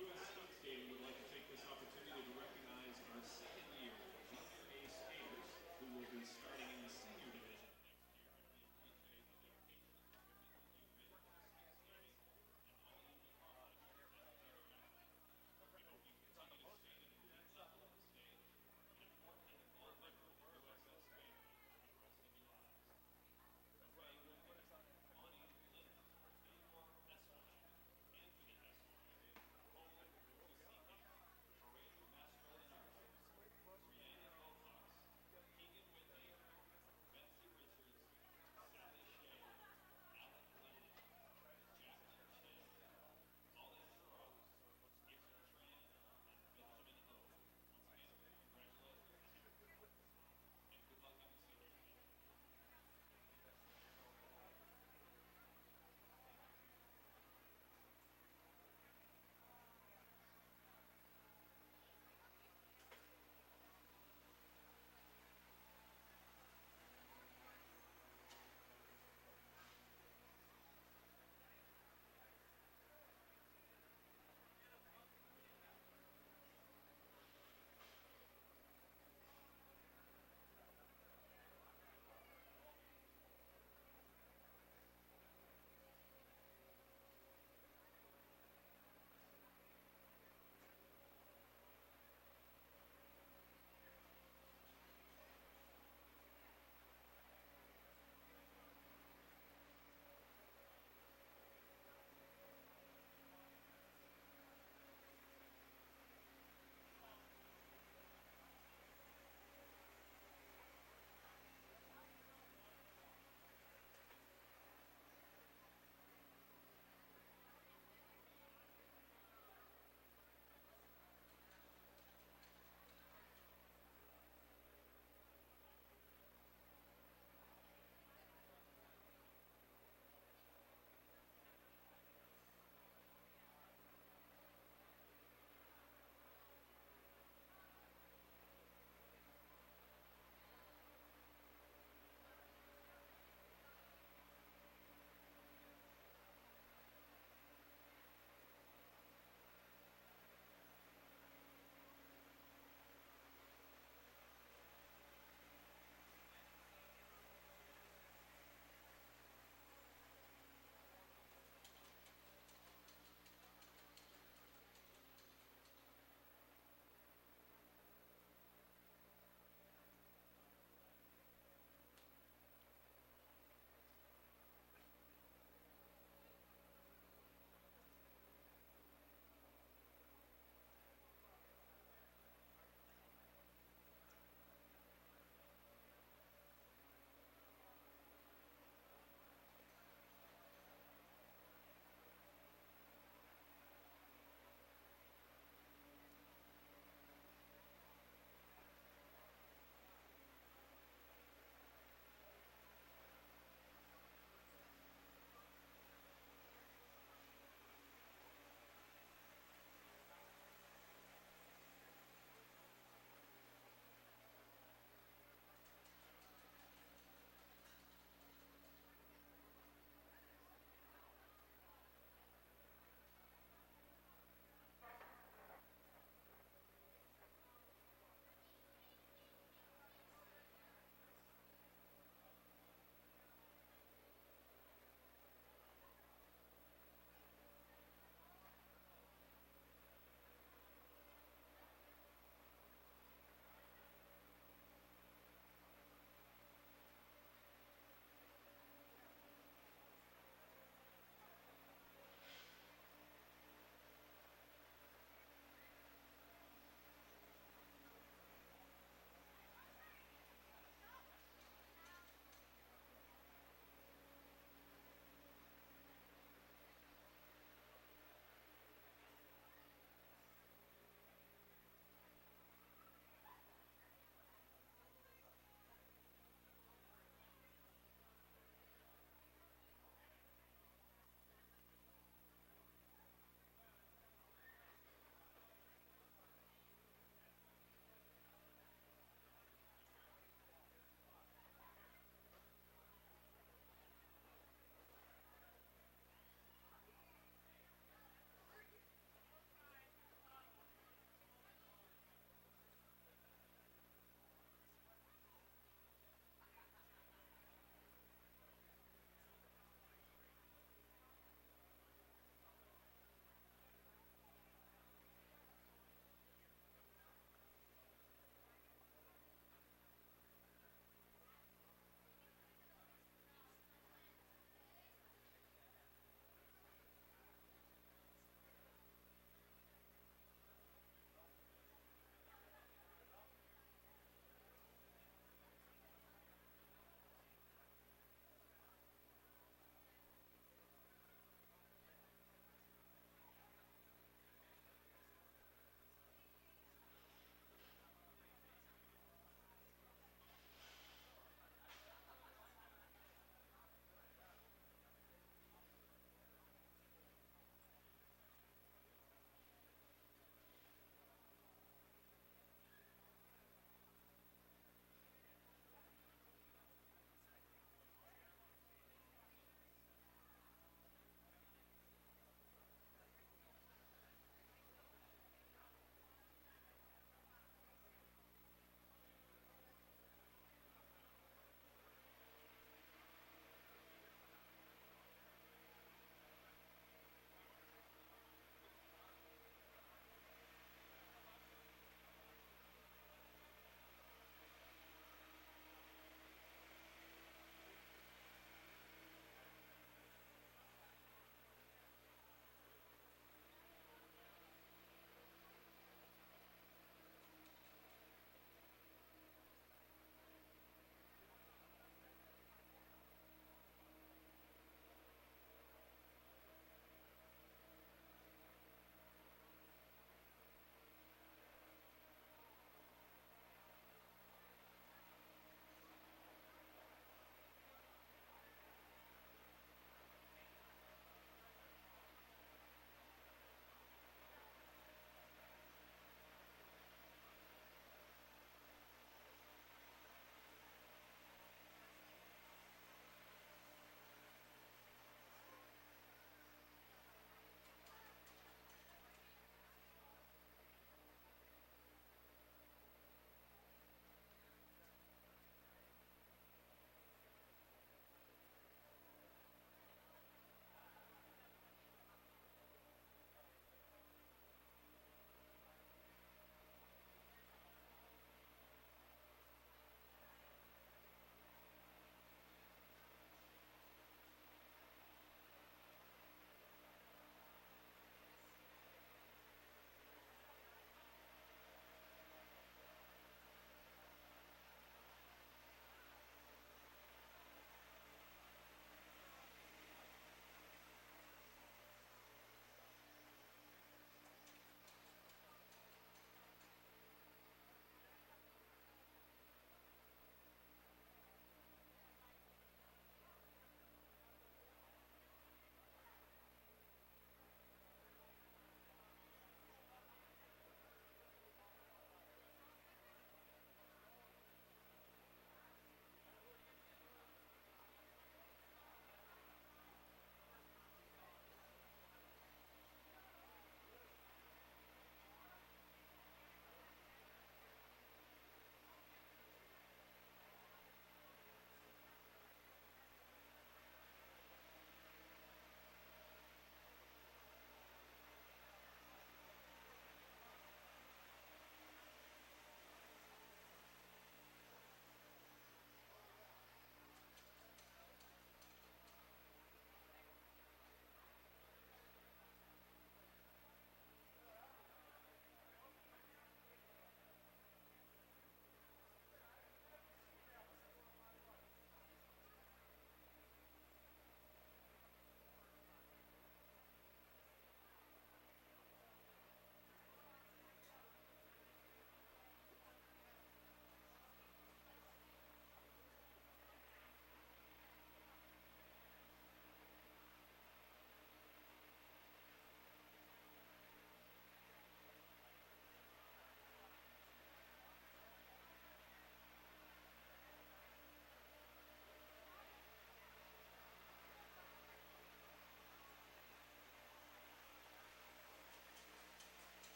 U.S. Speedskating would like to take this opportunity to recognize our second-year junior A skaters who will be starting in the senior division.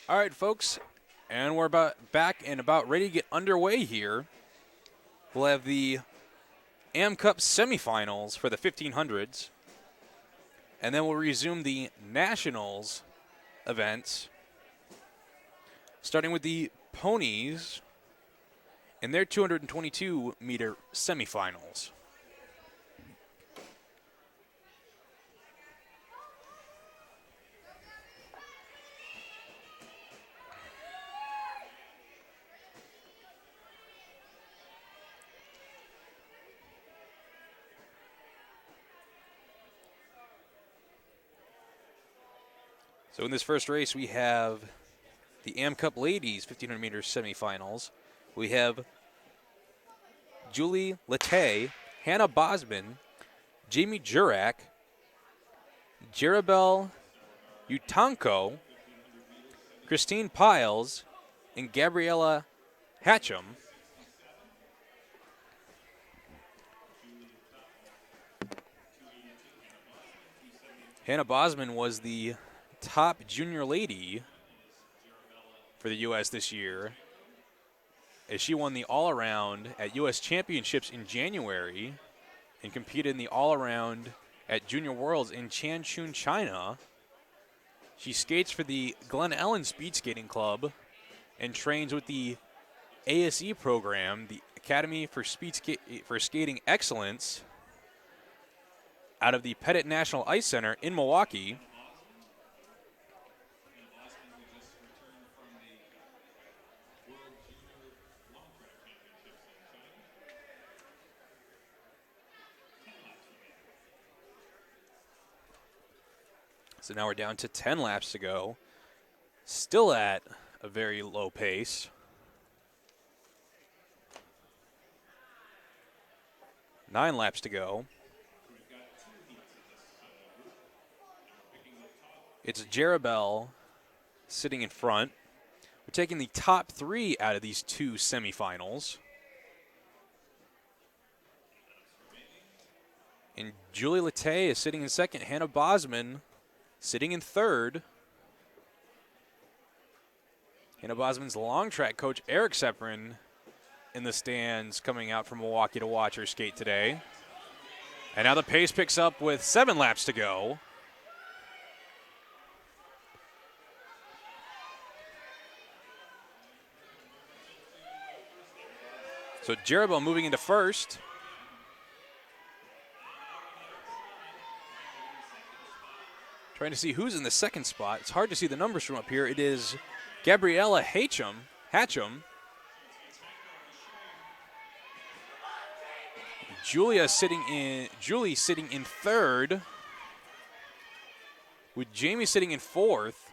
All right, folks, and we're back and about ready to get underway here. We'll have the Am Cup semifinals for the 1500s, and then we'll resume the Nationals events, starting with the ponies and their 222-meter semifinals. So in this first race, we have the Am Cup ladies 1500-meter semifinals. We have Julie Latte, Hannah Bosman, Jamie Jurak, Jerabel Utanko, Christine Piles, and Gabriella Hatcham. Hannah Bosman was the top junior lady for the U.S. this year, as she won the all-around at U.S. Championships in January and competed in the all-around at Junior Worlds in Changchun, China. She skates for the Glen Ellyn Speedskating Club and trains with the ASE program, the Academy for Skating Excellence, out of the Pettit National Ice Center in Milwaukee. So now we're down to 10 laps to go. Still at a very low pace. 9 laps to go. It's Jerabel sitting in front. We're taking the top 3 out of these 2 semifinals. And Julie Latte is sitting in second. Hannah Bosman sitting in third. Hannah Bosman's long track coach, Eric Seprin, in the stands coming out from Milwaukee to watch her skate today. And now the pace picks up with 7 laps to go. So Jerabel moving into first. Trying to see who's in the second spot. It's hard to see the numbers from up here. It is Gabriella Hatcham. Julie sitting in third, with Jamie sitting in fourth.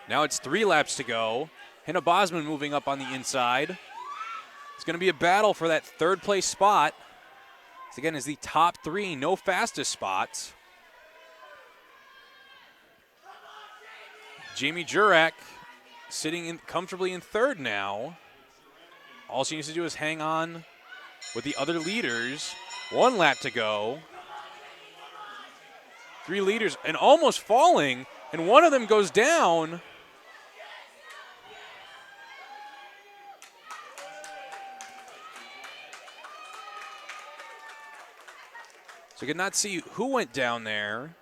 Now it's 3 laps to go. Hannah Bosman moving up on the inside. It's going to be a battle for that third place spot. This again is the top 3, no fastest spots. Jamie Jurak sitting comfortably in third now. All she needs to do is hang on with the other leaders. 1 lap to go. 3 leaders and almost falling, and one of them goes down. So you could not see who went down there. And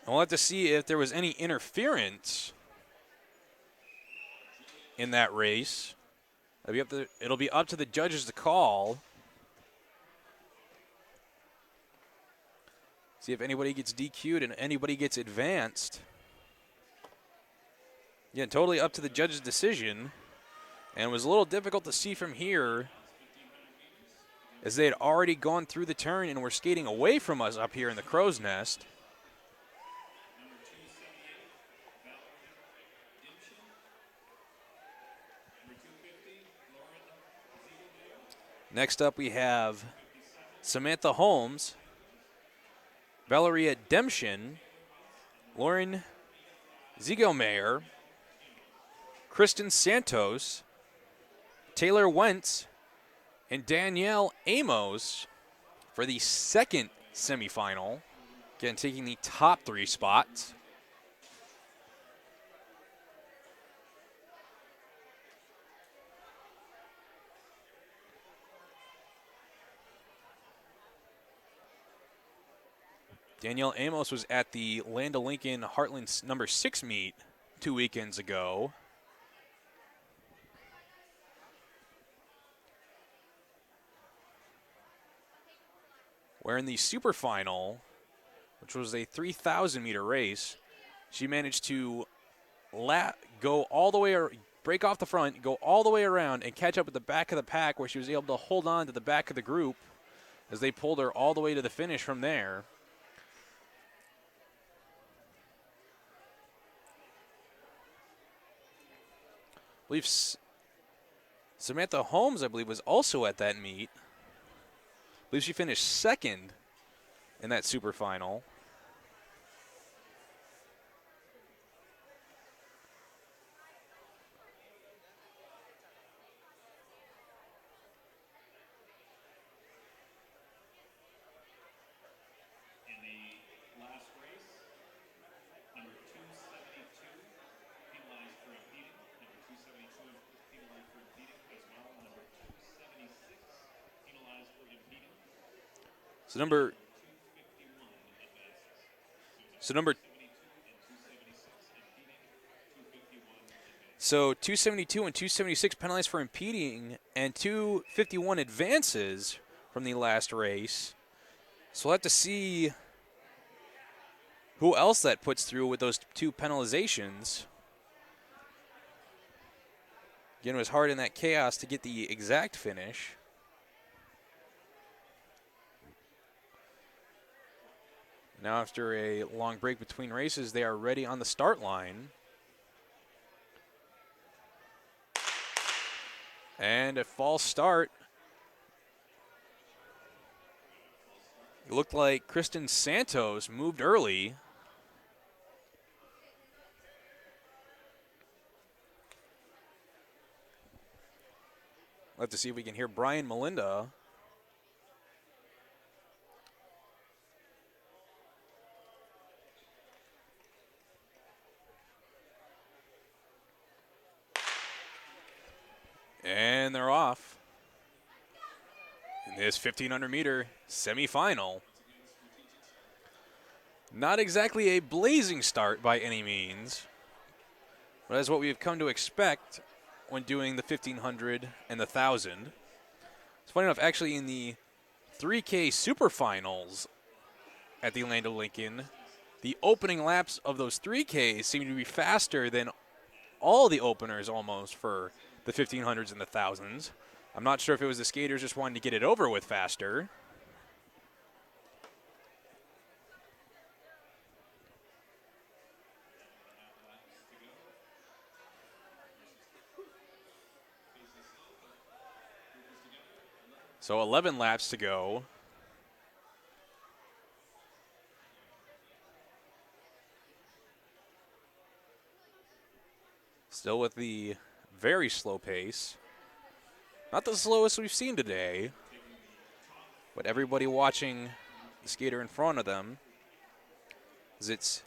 we'll have to see if there was any interference in that race. It'll be up to the judges to call. See if anybody gets DQ'd and anybody gets advanced. Yeah, totally up to the judge's decision. And it was a little difficult to see from here, as they had already gone through the turn and were skating away from us up here in the crow's nest. Next up we have Samantha Holmes, Valeria Demshin, Lauren Ziegelmeyer, Kristen Santos, Taylor Wentz, and Danielle Amos for the second semifinal. Again, taking the top 3 spots. Danielle Amos was at the Land O'Lincoln Heartland number 6 meet 2 weekends ago. Where in the super final, which was a 3,000 meter race, she managed to go all the way, break off the front, go all the way around, and catch up at the back of the pack, where she was able to hold on to the back of the group as they pulled her all the way to the finish from there. I believe Samantha Holmes, was also at that meet. I believe she finished 2nd in that super final. In the last race, number 272 penalized for impeding. Number 272 penalized for impeding as well. Number 276 penalized for impeding. So number 251 advances. So number 72 and 276 impeding. 251 advances. So 272 and 276 penalized for impeding, and 251 advances from the last race. So we'll have to see who else that puts through with those 2 penalizations. Again, it was hard in that chaos to get the exact finish. Now after a long break between races, they are ready on the start line. And a false start. It looked like Kristen Santos moved early. We'll have to see if we can hear Brian Melinda. And they're off in this 1,500 meter semifinal. Not exactly a blazing start by any means, but that's what we've come to expect when doing the 1,500 and the 1,000. It's funny enough, actually, in the 3K Superfinals at the Land O'Lincoln, the opening laps of those 3Ks seem to be faster than all the openers almost for the 1,500s and the 1,000s. I'm not sure if it was the skaters just wanting to get it over with faster. So 11 laps to go. Still with the very slow pace. Not the slowest we've seen today, but everybody watching the skater in front of them, as it's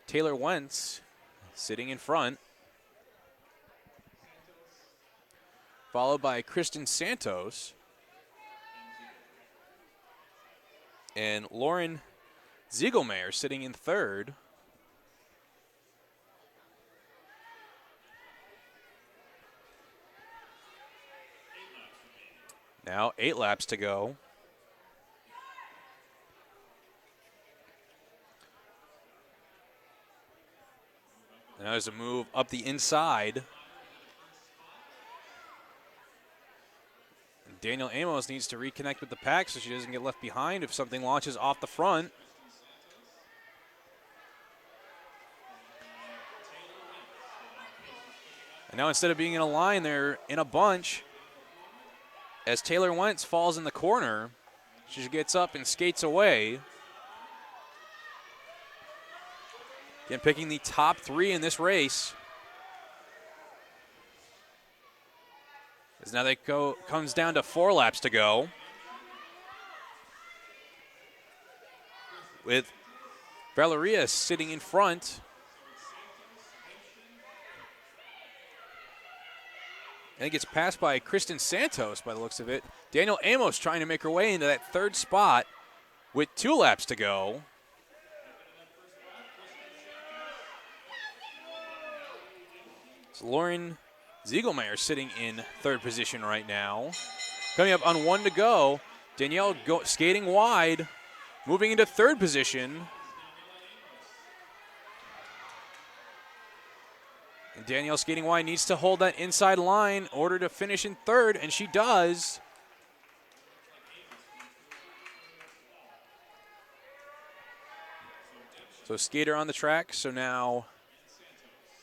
Taylor Wentz sitting in front, followed by Kristen Santos and Lauren Ziegelmeyer sitting in third. Now 8 laps to go. Now there's a move up the inside. Danielle Amos needs to reconnect with the pack so she doesn't get left behind if something launches off the front. And now instead of being in a line, they're in a bunch. As Taylor Wentz falls in the corner, she gets up and skates away. Again, picking the top 3 in this race. As now comes down to 4 laps to go. with Valeria sitting in front. And it gets passed by Kristen Santos by the looks of it. Danielle Amos trying to make her way into that third spot with 2 laps to go. So Lauren Ziegelmeyer sitting in third position right now. Coming up on 1 to go. Danielle skating wide, moving into third position. And Danielle skating wide needs to hold that inside line in order to finish in third, and she does. So skater on the track, so now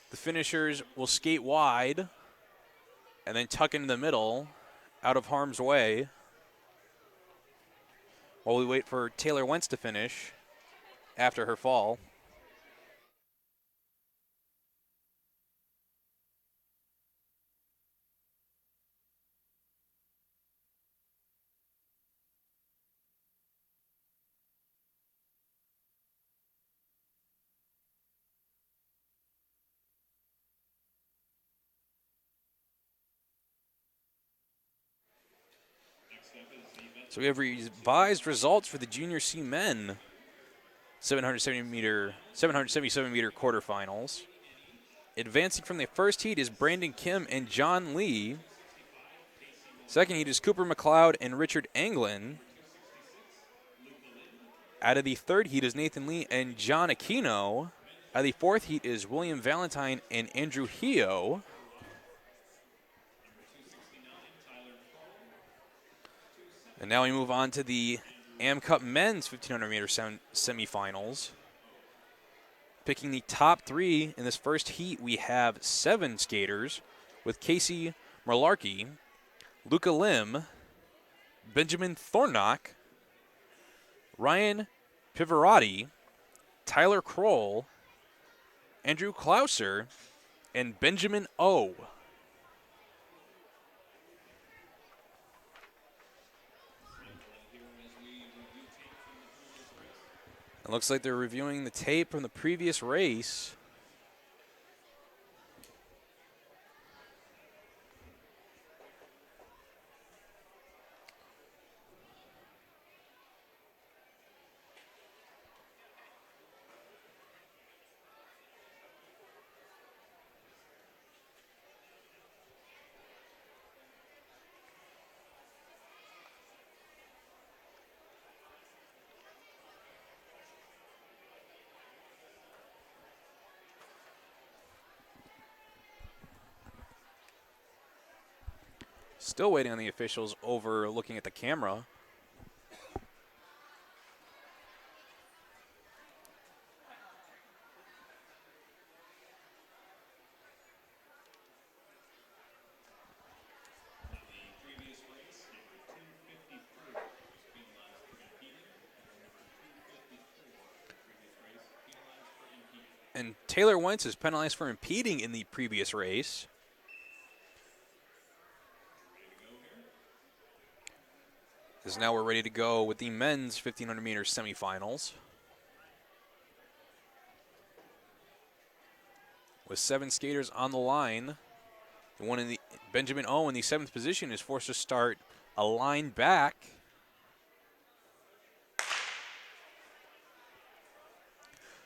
the finishers will skate wide and then tuck into the middle, out of harm's way, while we wait for Taylor Wentz to finish after her fall. So we have revised results for the Junior C men 777 meter quarterfinals. Advancing from the first heat is Brandon Kim and John Lee. Second heat is Cooper McLeod and Richard Anglin. Out of the third heat is Nathan Lee and John Aquino. Out of the fourth heat is William Valentine and Andrew Hio. And now we move on to the Am Cup men's 1500 meter semifinals. Picking the top 3 in this first heat, we have 7 skaters with Casey Marlarkey, Luca Lim, Benjamin Thornock, Ryan Pivarotti, Tyler Kroll, Andrew Klauser, and Benjamin O. It looks like they're reviewing the tape from the previous race. Still waiting on the officials over looking at the camera. And Taylor Wentz is penalized for impeding in the previous race. Because now we're ready to go with the men's 1500 meter semifinals. With 7 skaters on the line, the one in the Benjamin O in the 7th position is forced to start a line back.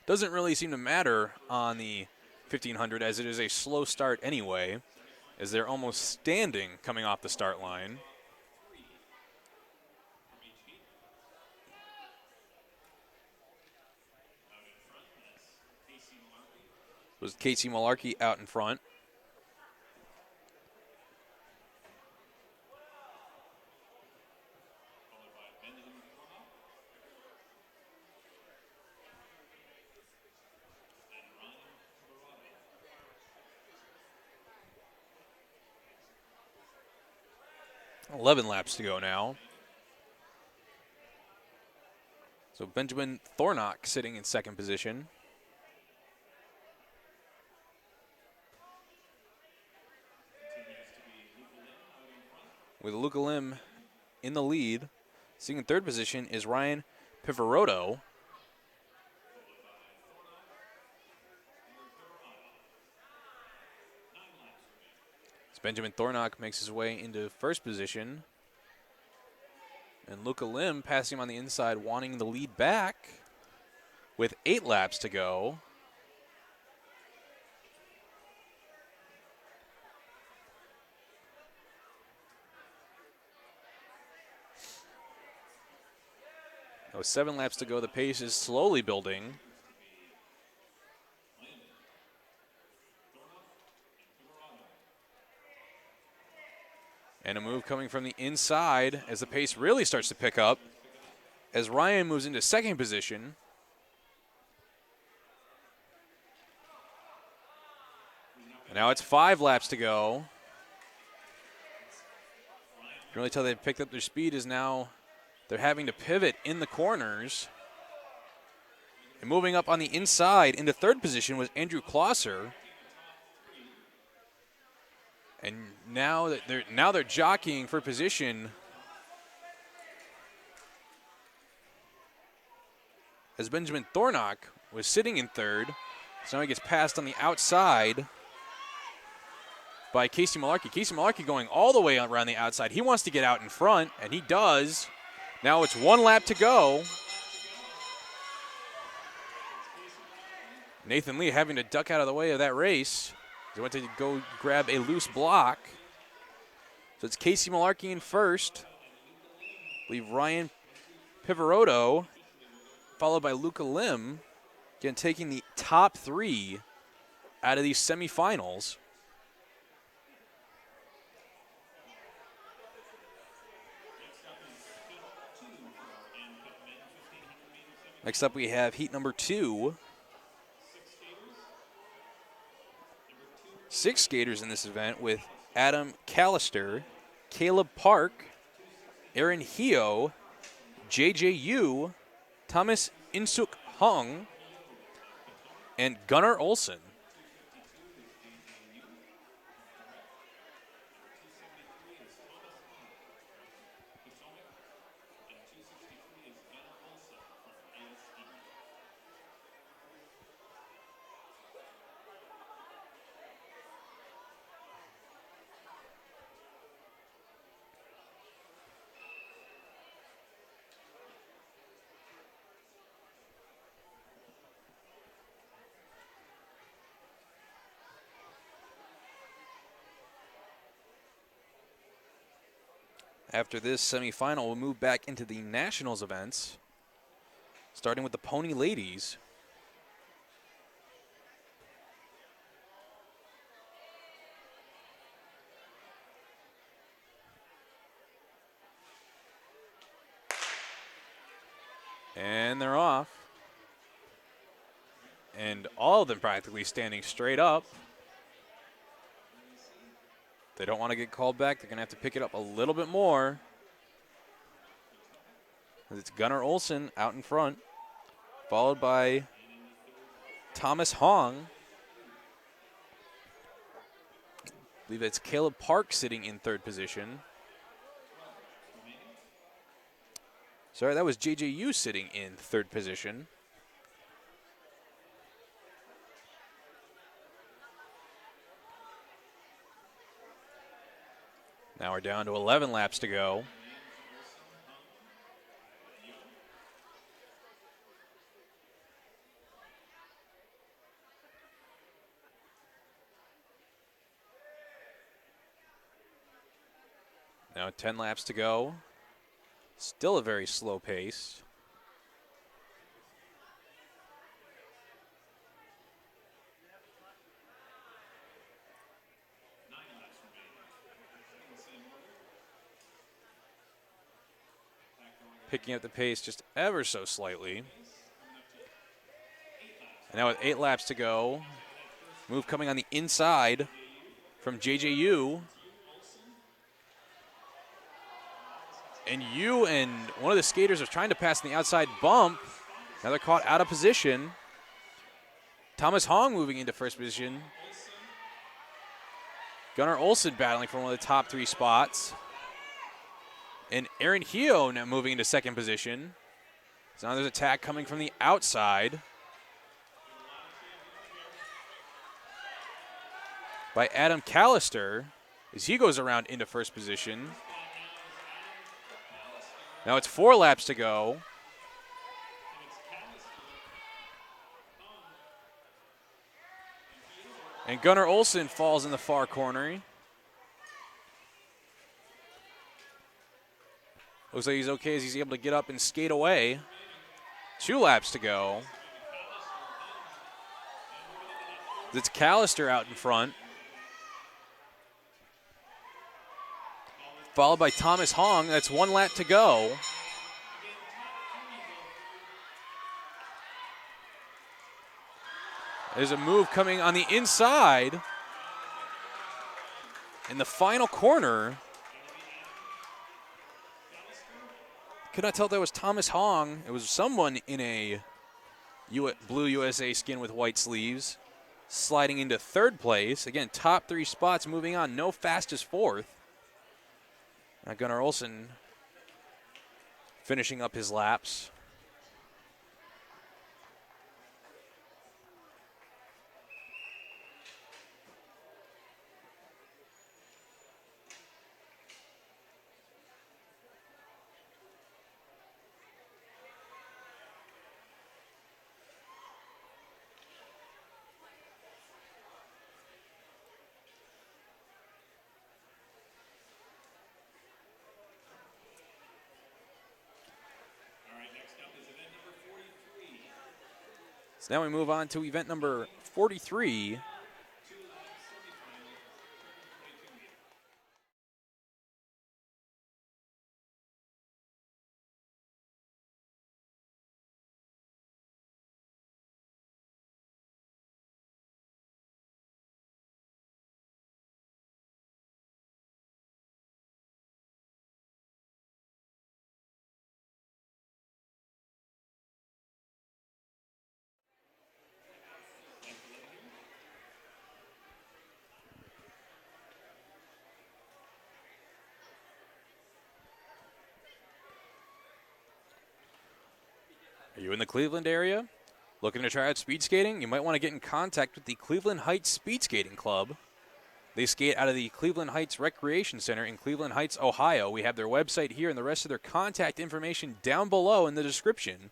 Doesn't really seem to matter on the 1500 as it is a slow start anyway, as they're almost standing coming off the start line. Was Casey Malarkey out in front. .11 laps to go now. So Benjamin Thornock sitting in 2nd position. With Luca Lim in the lead. Sitting in 3rd position is Ryan Pivarotto. Benjamin Thornock makes his way into first position. And Luca Lim passing him on the inside, wanting the lead back with 8 laps to go. With 7 laps to go, the pace is slowly building. And a move coming from the inside as the pace really starts to pick up. As Ryan moves into second position. And now it's 5 laps to go. You can really tell they've picked up their speed as now they're having to pivot in the corners. And moving up on the inside into third position was Andrew Klosser. And now they're jockeying for position as Benjamin Thornock was sitting in third. So now he gets passed on the outside by Casey Malarkey. Casey Malarkey going all the way around the outside. He wants to get out in front, and he does. Now it's 1 lap to go. Nathan Lee having to duck out of the way of that race. He went to go grab a loose block. So it's Casey Malarkey in first. I believe Ryan Pivaroto, followed by Luca Lim, again taking the top 3 out of these semifinals. Next up we have heat number 2. 6 skaters in this event with Adam Callister, Caleb Park, Aaron Heo, JJ Yu, Thomas Insuk Hung, and Gunnar Olsen. After this semifinal, we'll move back into the nationals events, starting with the Pony Ladies. And they're off. And all of them practically standing straight up. They don't want to get called back. They're going to have to pick it up a little bit more. It's Gunnar Olsen out in front, followed by Thomas Hong. I believe it's Caleb Park sitting in third position. Sorry, that was JJU sitting in third position. Now we're down to 11 laps to go. Now 10 laps to go. Still a very slow pace. Picking up the pace just ever so slightly. And now with 8 laps to go, move coming on the inside from JJU. And Yu and one of the skaters are trying to pass in the outside bump. Now they're caught out of position. Thomas Hong moving into first position. Gunnar Olsen battling for one of the top 3 spots. And Aaron Heo now moving into second position. So now there's attack coming from the outside by Adam Callister. as he goes around into first position. Now it's 4 laps to go. And Gunnar Olsen falls in the far corner. Looks like he's okay as he's able to get up and skate away. 2 laps to go. It's Callister out in front. Followed by Thomas Hong. That's 1 lap to go. There's a move coming on the inside. In the final corner. Could not tell if that was Thomas Hong. It was someone in a blue USA skin with white sleeves. Sliding into 3rd place. Again, top 3 spots moving on. No fastest 4th. Now Gunnar Olsen finishing up his laps. So now we move on to event number 43. Are you in the Cleveland area? Looking to try out speed skating? You might want to get in contact with the Cleveland Heights Speedskating Club. They skate out of the Cleveland Heights Recreation Center in Cleveland Heights, Ohio. We have their website here and the rest of their contact information down below in the description.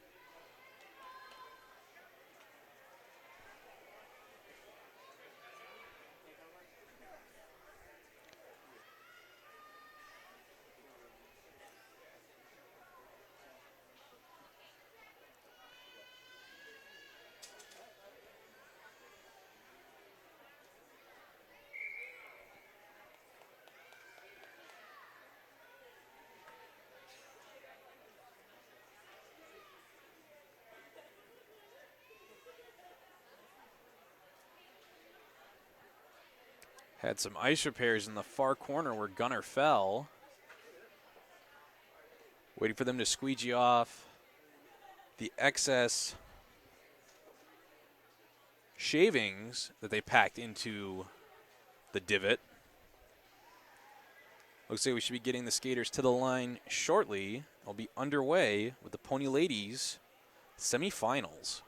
Had some ice repairs in the far corner where Gunnar fell. Waiting for them to squeegee off the excess shavings that they packed into the divot. Looks like we should be getting the skaters to the line shortly. I'll be underway with the Pony Ladies semifinals.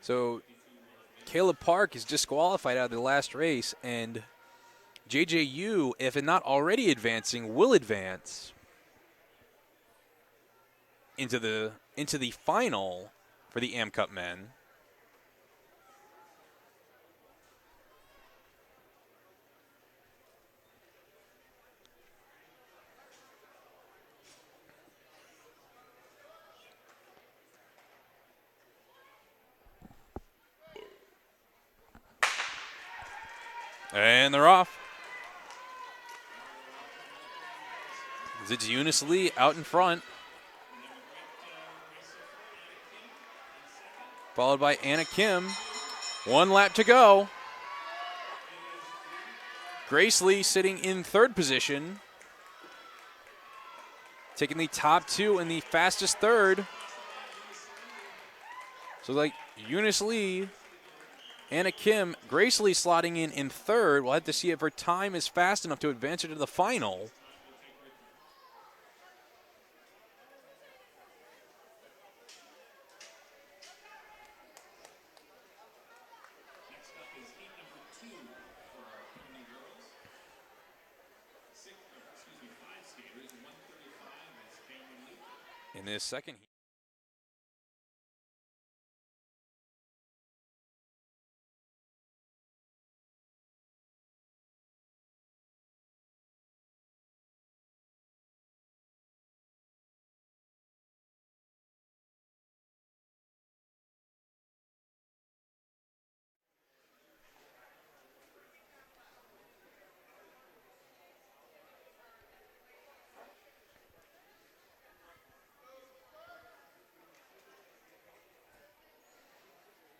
So Caleb Park is disqualified out of the last race, and JJU, if not already advancing, will advance into the final for the Am Cup men. And they're off. It's Eunice Lee out in front, followed by Anna Kim. 1 lap to go. Grace Lee sitting in third position, taking the top two in the fastest third. So like Eunice Lee, Anna Kim, Grace Lee slotting in third. We'll have to see if her time is fast enough to advance her to the final. In this second heat.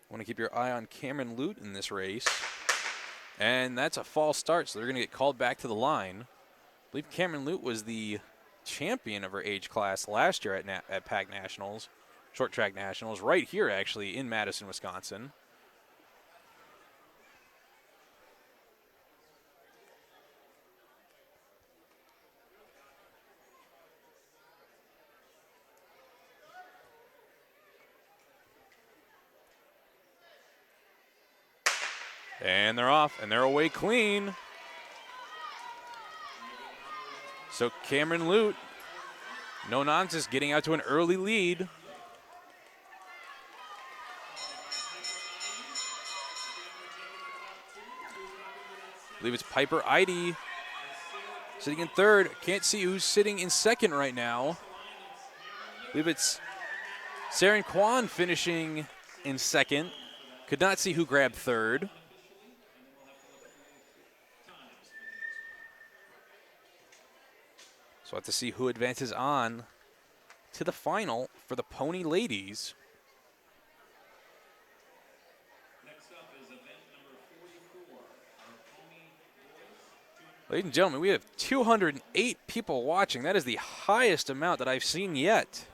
Want to keep your eye on Cameron Lute in this race. And that's a false start, so they're going to get called back to the line. I believe Cameron Lute was the champion of her age class last year at PAC Nationals, Short Track Nationals, right here actually in Madison, Wisconsin. And they're off, and they're away clean. So Cameron Lute, no nonsense, getting out to an early lead. I believe it's Piper Eide sitting in third. Can't see who's sitting in second right now. I believe it's Saren Kwan finishing in second. Could not see who grabbed third. So we'll have to see who advances on to the final for the Pony Ladies. Next up is event number 44, our Pony Boys. Ladies and gentlemen, we have 208 people watching. That is the highest amount that I've seen yet.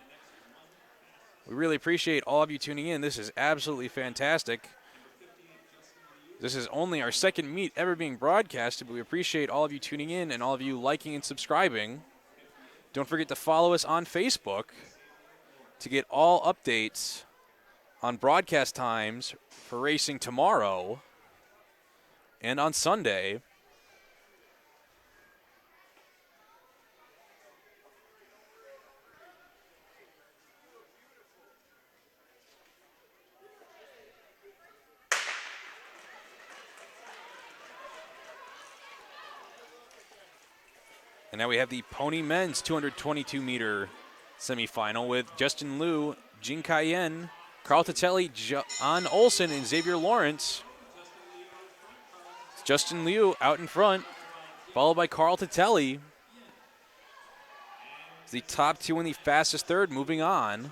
We really appreciate all of you tuning in. This is absolutely fantastic. This is only our second meet ever being broadcasted, but we appreciate all of you tuning in and all of you liking and subscribing. Don't forget to follow us on Facebook to get all updates on broadcast times for racing tomorrow and on Sunday. And now we have the Pony Men's 222-meter semifinal with Justin Liu, Jin Kai-yen, Carl Tatelli, John Olson, and Xavier Lawrence. It's Justin Liu out in front, followed by Carl Tatelli. It's the top two in the fastest third moving on.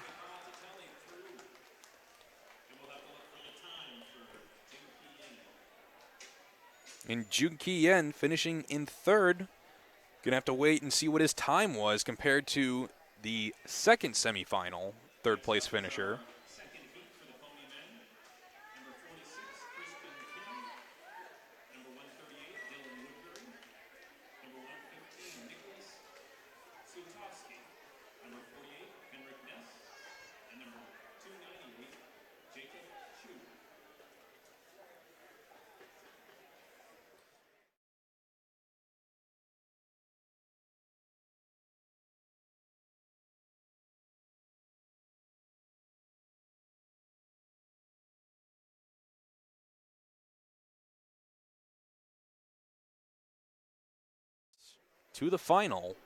And Jun Ki-yen finishing in third. Gonna have to wait and see what his time was compared to the second semifinal third place finisher. Second heat for the Pony men. Number 46, Crispin King. Number 138, Dylan Woodbury. Number 115, Nicholas Sutowski. Number 48, Henrik Ness. And number 298, Jacob Chu. To the final.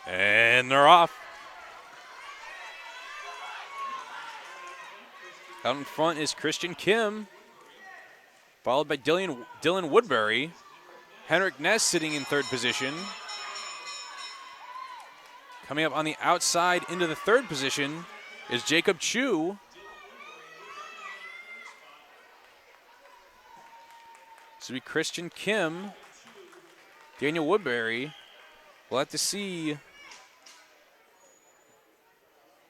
And they're off. Out in front is Christian Kim, followed by Dylan Woodbury. Henrik Ness sitting in third position. Coming up on the outside into the third position is Jacob Chu. This will be Christian Kim, Daniel Woodbury. We'll have to see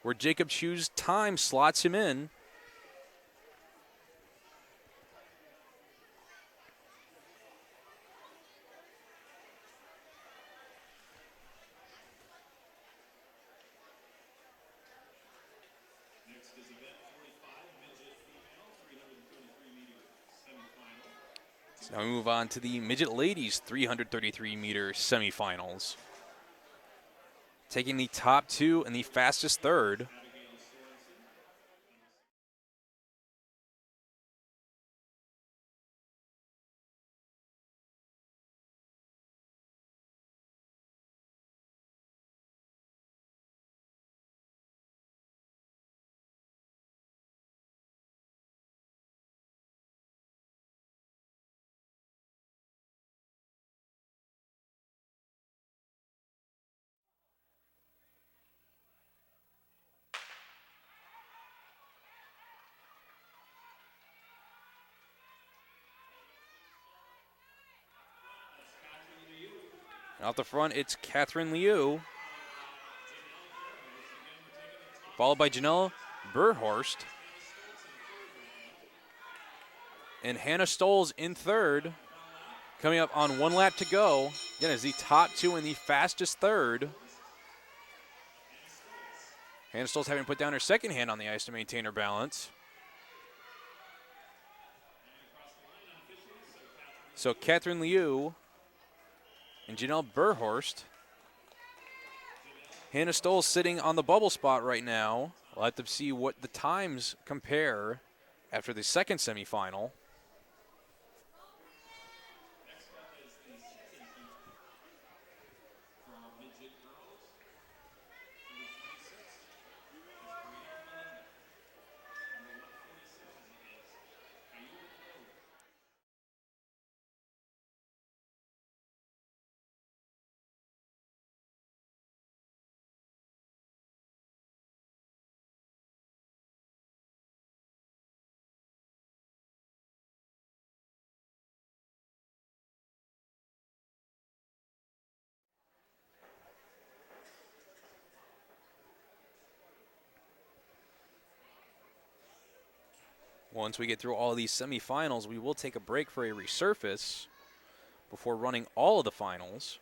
where Jacob Chu's time slots him in. Next is event 45, midget female, 333-meter semifinal. So now we move on to the midget ladies 333-meter semifinals. Taking the top two and the fastest third. Out the front, it's Catherine Liu, followed by Janelle Burhorst. And Hannah Stoles in third, coming up on 1 lap to go. Again, is the top two and the fastest third. Hannah Stoles having put down her second hand on the ice to maintain her balance. So Catherine Liu and Janelle Burhorst. Hannah Stoll sitting on the bubble spot right now. We'll have to see what the times compare after the second semifinal. Next up is the second heat for our midget girls. Number 26 is Brianna Melinda. Number 147 is Ayuda Cole. Once we get through all of these semifinals, we will take a break for a resurface before running all of the finals.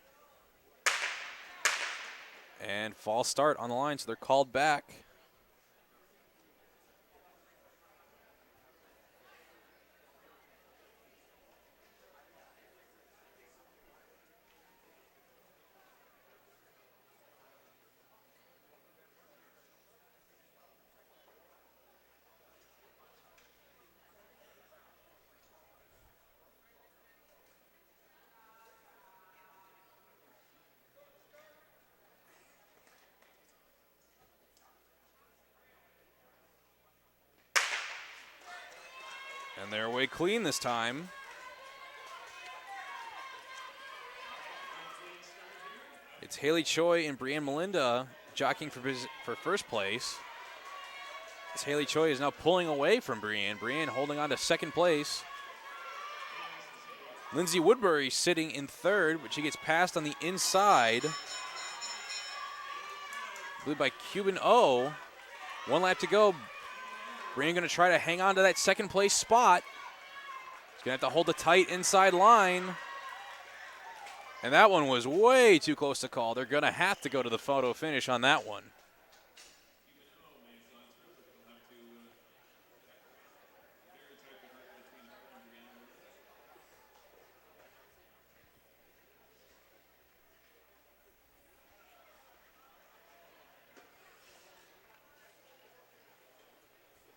And false start on the line, so they're called back. And they're away clean this time. It's Haley Choi and Brianne Melinda jockeying for first place. As Haley Choi is now pulling away from Brianne. Brianne holding on to second place. Lindsay Woodbury sitting in third, but she gets passed on the inside. Lead by Cuban O. 1 lap to go. Brianne going to try to hang on to that second place spot. She's going to have to hold a tight inside line. And that one was way too close to call. They're going to have to go to the photo finish on that one.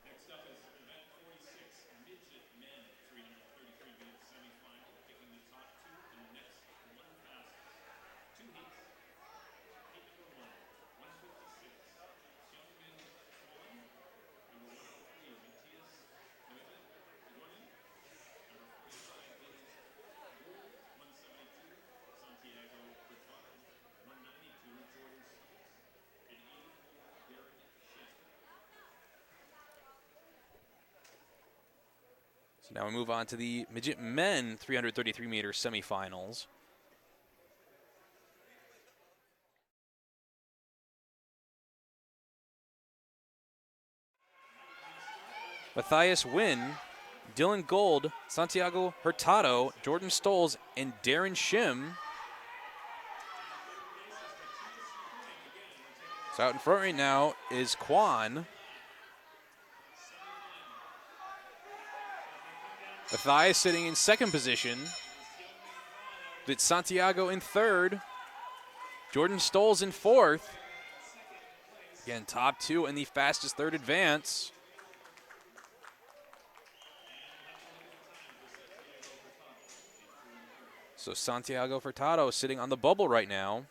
Next up is event 46, midget men, 333-meter semifinal, picking the top two in the next one fastest. Two heats. Heat number 1, 157 So now we move on to the Midget men 333-meter semifinals. Matthias Wynn, Dylan Gold, Santiago Hurtado, Jordan Stolz, and Darren Shim. So out in front right now is Quan. Matthias sitting in second position. With Santiago in third. Jordan Stolz in fourth. Again, top two and the fastest third advance. So Santiago Hurtado sitting on the bubble right now.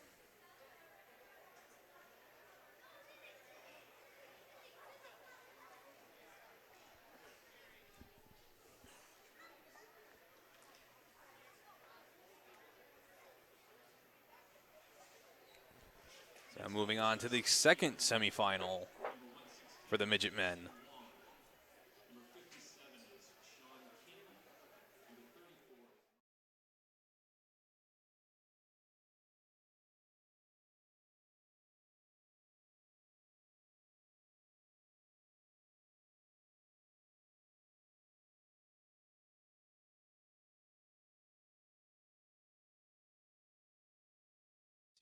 Now moving on to the second semifinal for the midget men.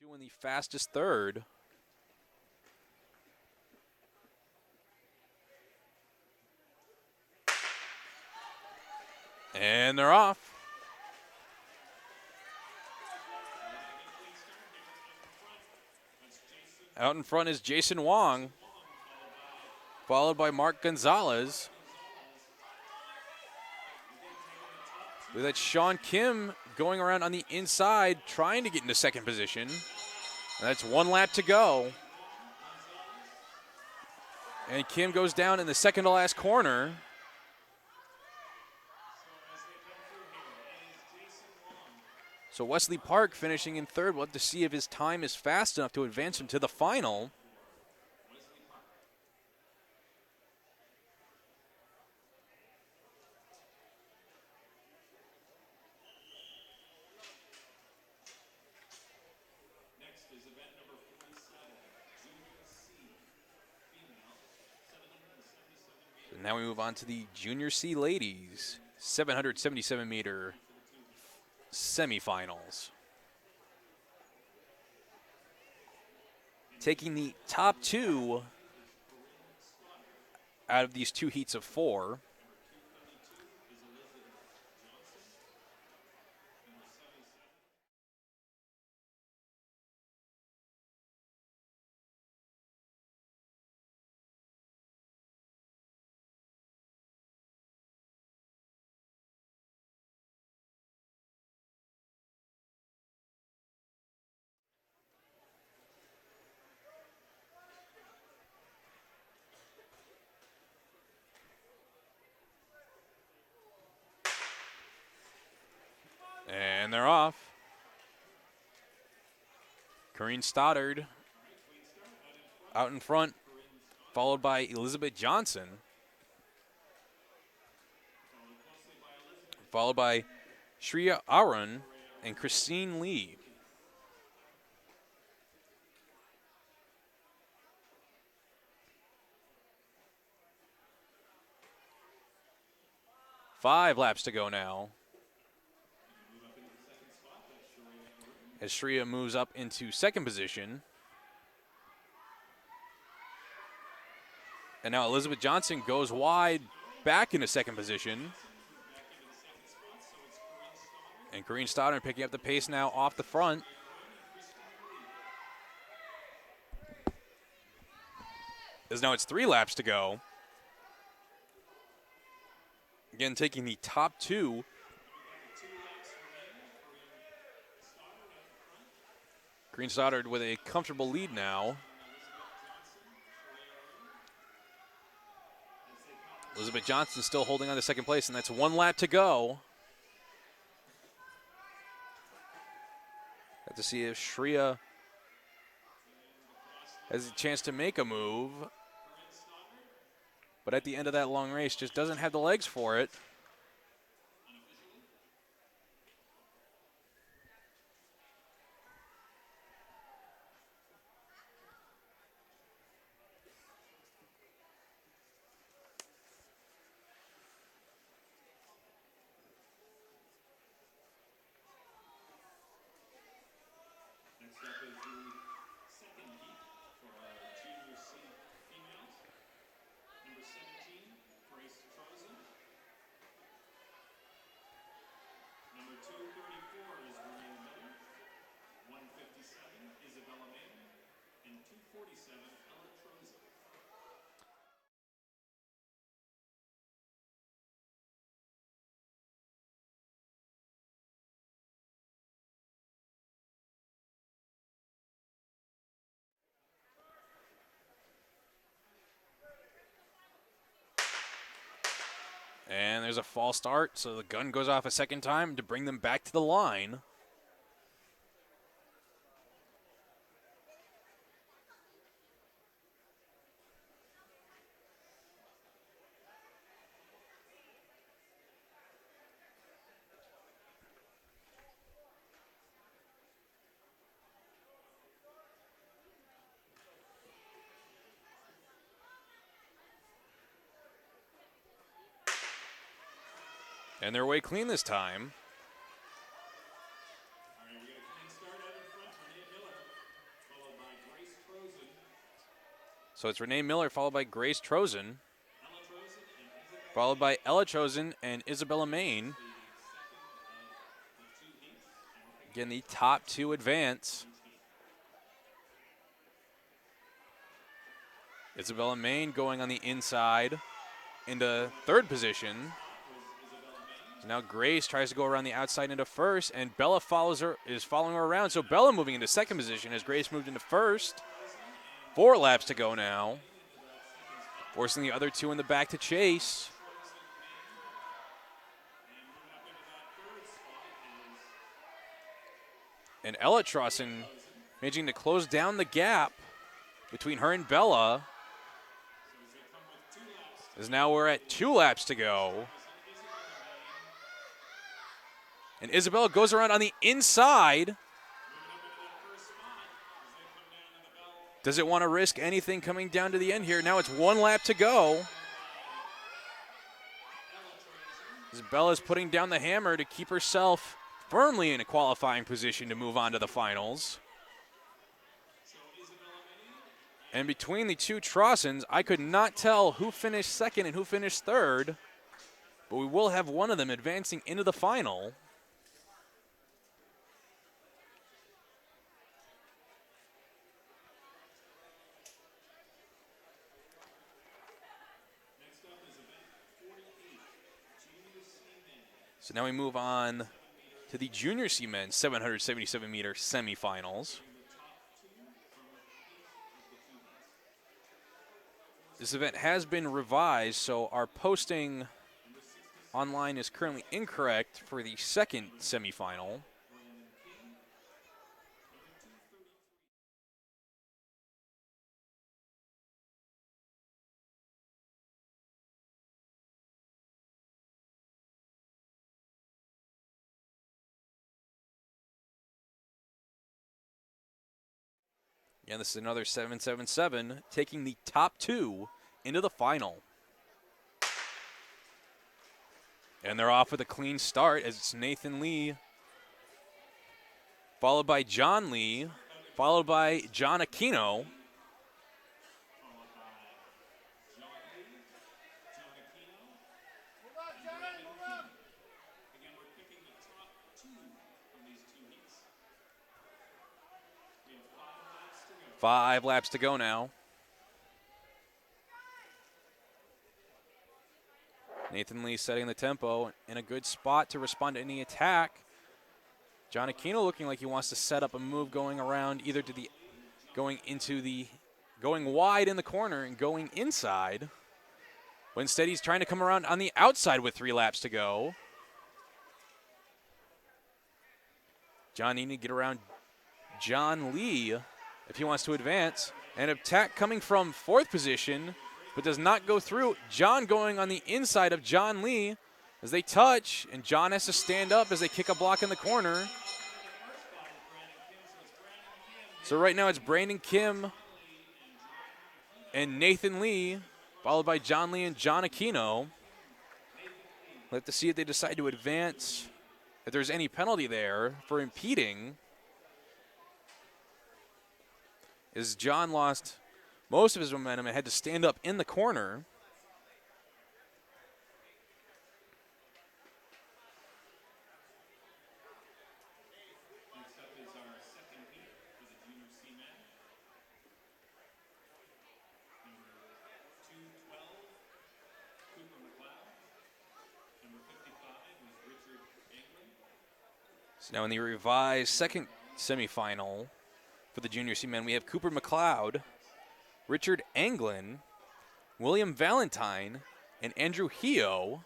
Doing the fastest third. And they're off. Out in front is Jason Wong, followed by Mark Gonzalez. With that Sean Kim going around on the inside, trying to get into second position. And that's one lap to go. And Kim goes down in the second to last corner. So Wesley Park finishing in third. We'll have to see if his time is fast enough to advance him to the final. Next is event number 47, Junior C, female, 777 meters. Now we move on to the Junior C ladies, 777-meter semifinals. Taking the top two out of these two heats of four. And they're off. Corrine Stoddard out in front, followed by Elizabeth Johnson, followed by Shreya Arun and Christine Lee. Five laps to go now, as Shreya moves up into second position. And now Elizabeth Johnson goes wide back into second position. And Corrine Stoddard picking up the pace now off the front. As now it's 3 laps to go. Again, taking the top two. Corrine Stoddard with a comfortable lead now. Elizabeth Johnson still holding on to second place, and that's 1 lap to go. Have to see if Shreya has a chance to make a move. But at the end of that long race, just doesn't have the legs for it. up is the second heat for our junior C females. Number 17, Grace Trozen. Number 234 is Renee Miller. 157, Isabella May. And 247, Ella Trozen. And there's a false start, so the gun goes off a second time to bring them back to the line. And they're away clean this time. All right, we got a clean start out in front. Renee Miller, followed by Grace Trozen. So it's Renee Miller followed by Grace Trozen, Ella Trozen and Isabella followed by Ella Trozen and Isabella Main. the second of the two heats. And we're picking Again, the top two advance. Isabella Main going on the inside into third position. So now Grace tries to go around the outside into first, and Bella is following her around. So Bella moving into second position as Grace moved into first. 4 laps to go now, forcing the other two in the back to chase. And Ella Trossen managing to close down the gap between her and Bella. As now we're at 2 laps to go. And Isabella goes around on the inside. Does it want to risk anything coming down to the end here? Now it's 1 lap to go. Isabella's putting down the hammer to keep herself firmly in a qualifying position to move on to the finals. And between the two Trossens, I could not tell who finished second and who finished third, but we will have one of them advancing into the final. So now we move on to the Junior C Men's 777-meter semifinals. This event has been revised, so our posting online is currently incorrect for the second semifinal. Again, this is another 777 taking the top 2 into the final. And they're off with a clean start as it's Nathan Lee, followed by John Lee, followed by John Aquino. Again, we're picking the top 2 from these 2 heats. We have 5 laps to go. 5 laps to go now. Nathan Lee setting the tempo in a good spot to respond to any attack. John Aquino looking like he wants to set up a move going around either to the going wide in the corner and going inside. But instead he's trying to come around on the outside with 3 laps to go. John needing to get around John Lee if he wants to advance. An attack coming from 4th position, but does not go through. John going on the inside of John Lee as they touch, and John has to stand up as they kick a block in the corner. So right now it's Brandon Kim and Nathan Lee, followed by John Lee and John Aquino. We'll have to see if they decide to advance, if there's any penalty there for impeding. as John lost most of his momentum and had to stand up in the corner. Next up is our second heat for the junior C-men. Number 212, Cooper McLeod. Number 55 was Richard Anglin. So now in the revised second semifinal for the junior C-men, we have Cooper McLeod, Richard Anglin, William Valentine, and Andrew Heo.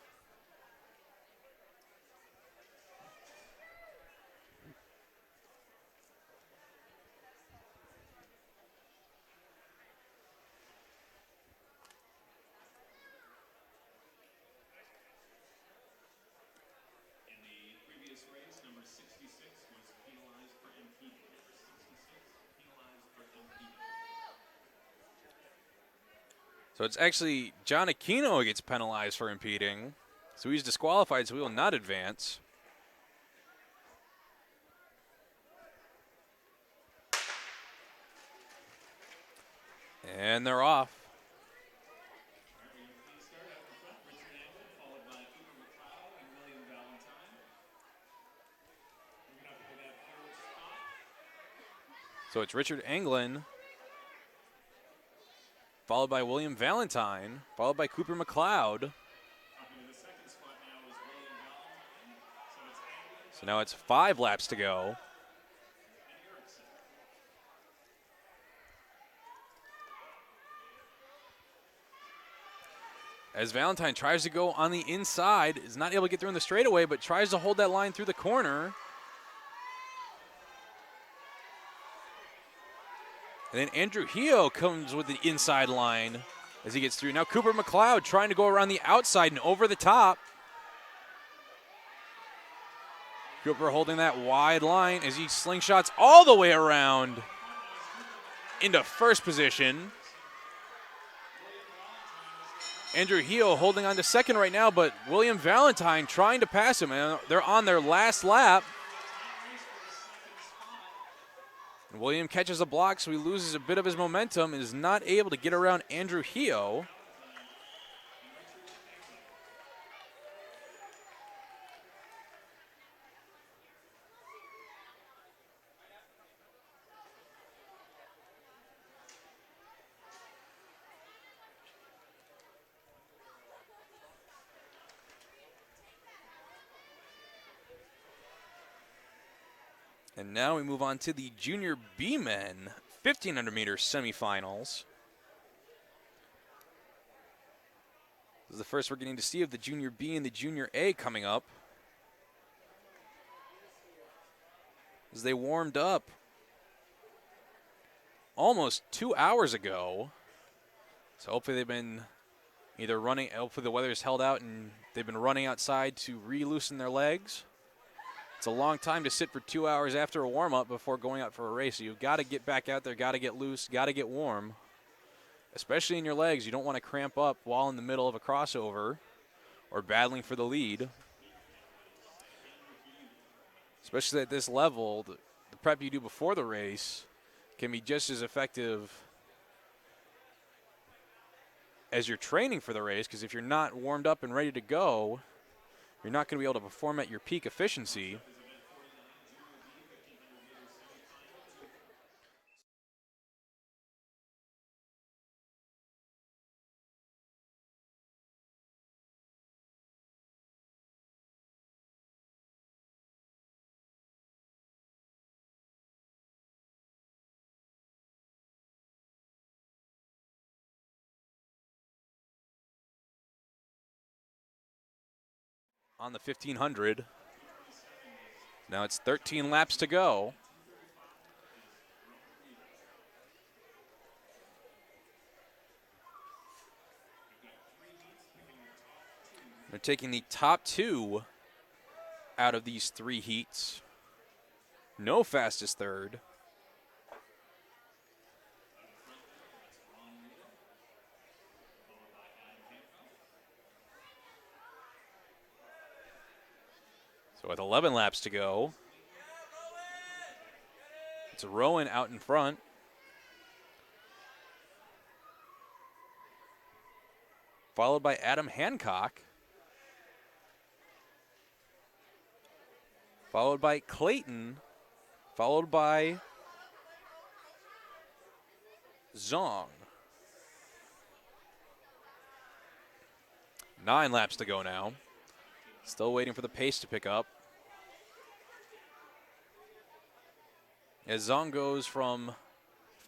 In the previous race, number 66 was penalized for impeding. Number 66 penalized for impeding. So it's actually John Aquino who gets penalized for impeding. So he's disqualified, so he will not advance. And they're off. All right, we have a clean start up in front. Richard Anglin, followed by Cooper McLeod and William Valentine. Moving up into that third spot. So it's Richard Anglin, followed by William Valentine, followed by Cooper McLeod. Up into the second spot now is William Valentine. So it's Anglin So now it's 5 laps to go. and Erickson. As Valentine tries to go on the inside, is not able to get through in the straightaway, but tries to hold that line through the corner. And then Andrew Heo comes with the inside line as he gets through. Now Cooper McLeod trying to go around the outside and over the top. Cooper holding that wide line as he slingshots all the way around into first position. Andrew Heo holding on to second right now, but William Valentine trying to pass him. And they're on their last lap. And William catches a block, so he loses a bit of his momentum and is not able to get around Andrew Heo. And now we move on to the Junior B men 1,500 meter semifinals. This is the first we're getting to see of the Junior B and the Junior A coming up. As they warmed up almost 2 hours ago. So hopefully they've been either running, hopefully the weather's held out and they've been running outside to re-loosen their legs. It's a long time to sit for 2 hours after a warm-up before going out for a race. So you've got to get back out there, got to get loose, got to get warm. Especially in your legs. You don't want to cramp up while in the middle of a crossover or battling for the lead. Especially at this level, the prep you do before the race can be just as effective as your training for the race, because if you're not warmed up and ready to go, you're not going to be able to perform at your peak efficiency. On the 1,500. Now it's 13 laps to go. They're taking the top 2 out of these 3 heats. No fastest third. So with 11 laps to go, it's Rowan out in front. followed by Adam Hancock, followed by Clayton, followed by Zong. 9 laps to go now. Still waiting for the pace to pick up. As Zong goes from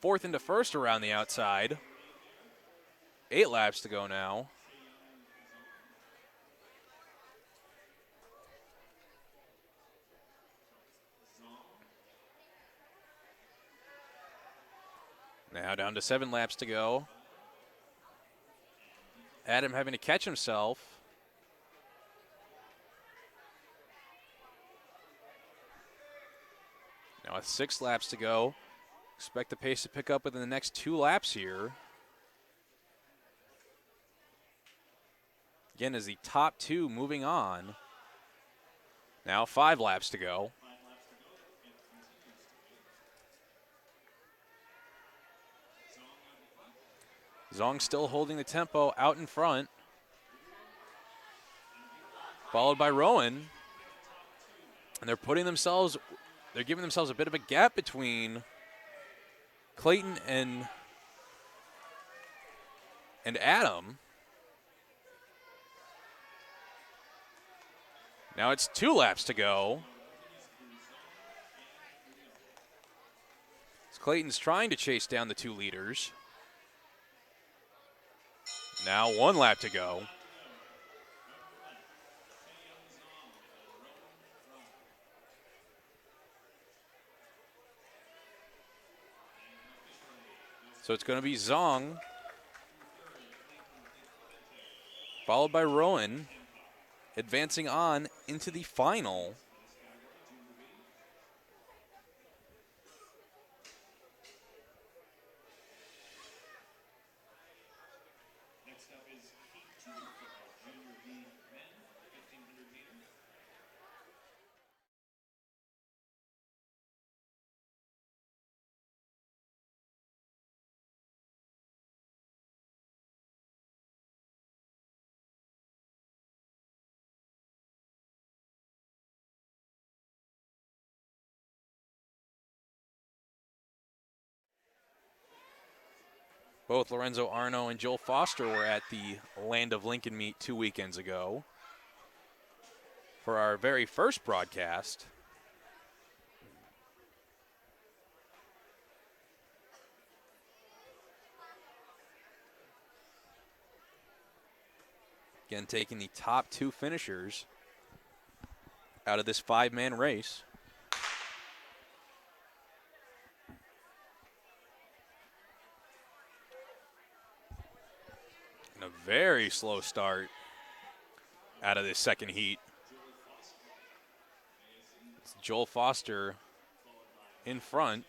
4th into 1st around the outside. 8 laps to go now. Now down to 7 laps to go. Adam having to catch himself. Now with 6 laps to go. Expect the pace to pick up within the next 2 laps here. Again, as the top 2 moving on. Now 5 laps to go. Zong still holding the tempo out in front. Followed by Rowan. And they're giving themselves a bit of a gap between Clayton and Adam. Now it's 2 laps to go. As Clayton's trying to chase down the 2 leaders. Now 1 lap to go. So it's going to be Zong, followed by Rowan, advancing on into the final. Next up is Heat 2 for our Junior B men, 1500 meters. Both Lorenzo Arno and Joel Foster were at the Land of Lincoln meet 2 weekends ago for our very first broadcast. Again, taking the top 2 finishers out of this 5-man race. And a very slow start out of this second heat. It's Joel Foster in front,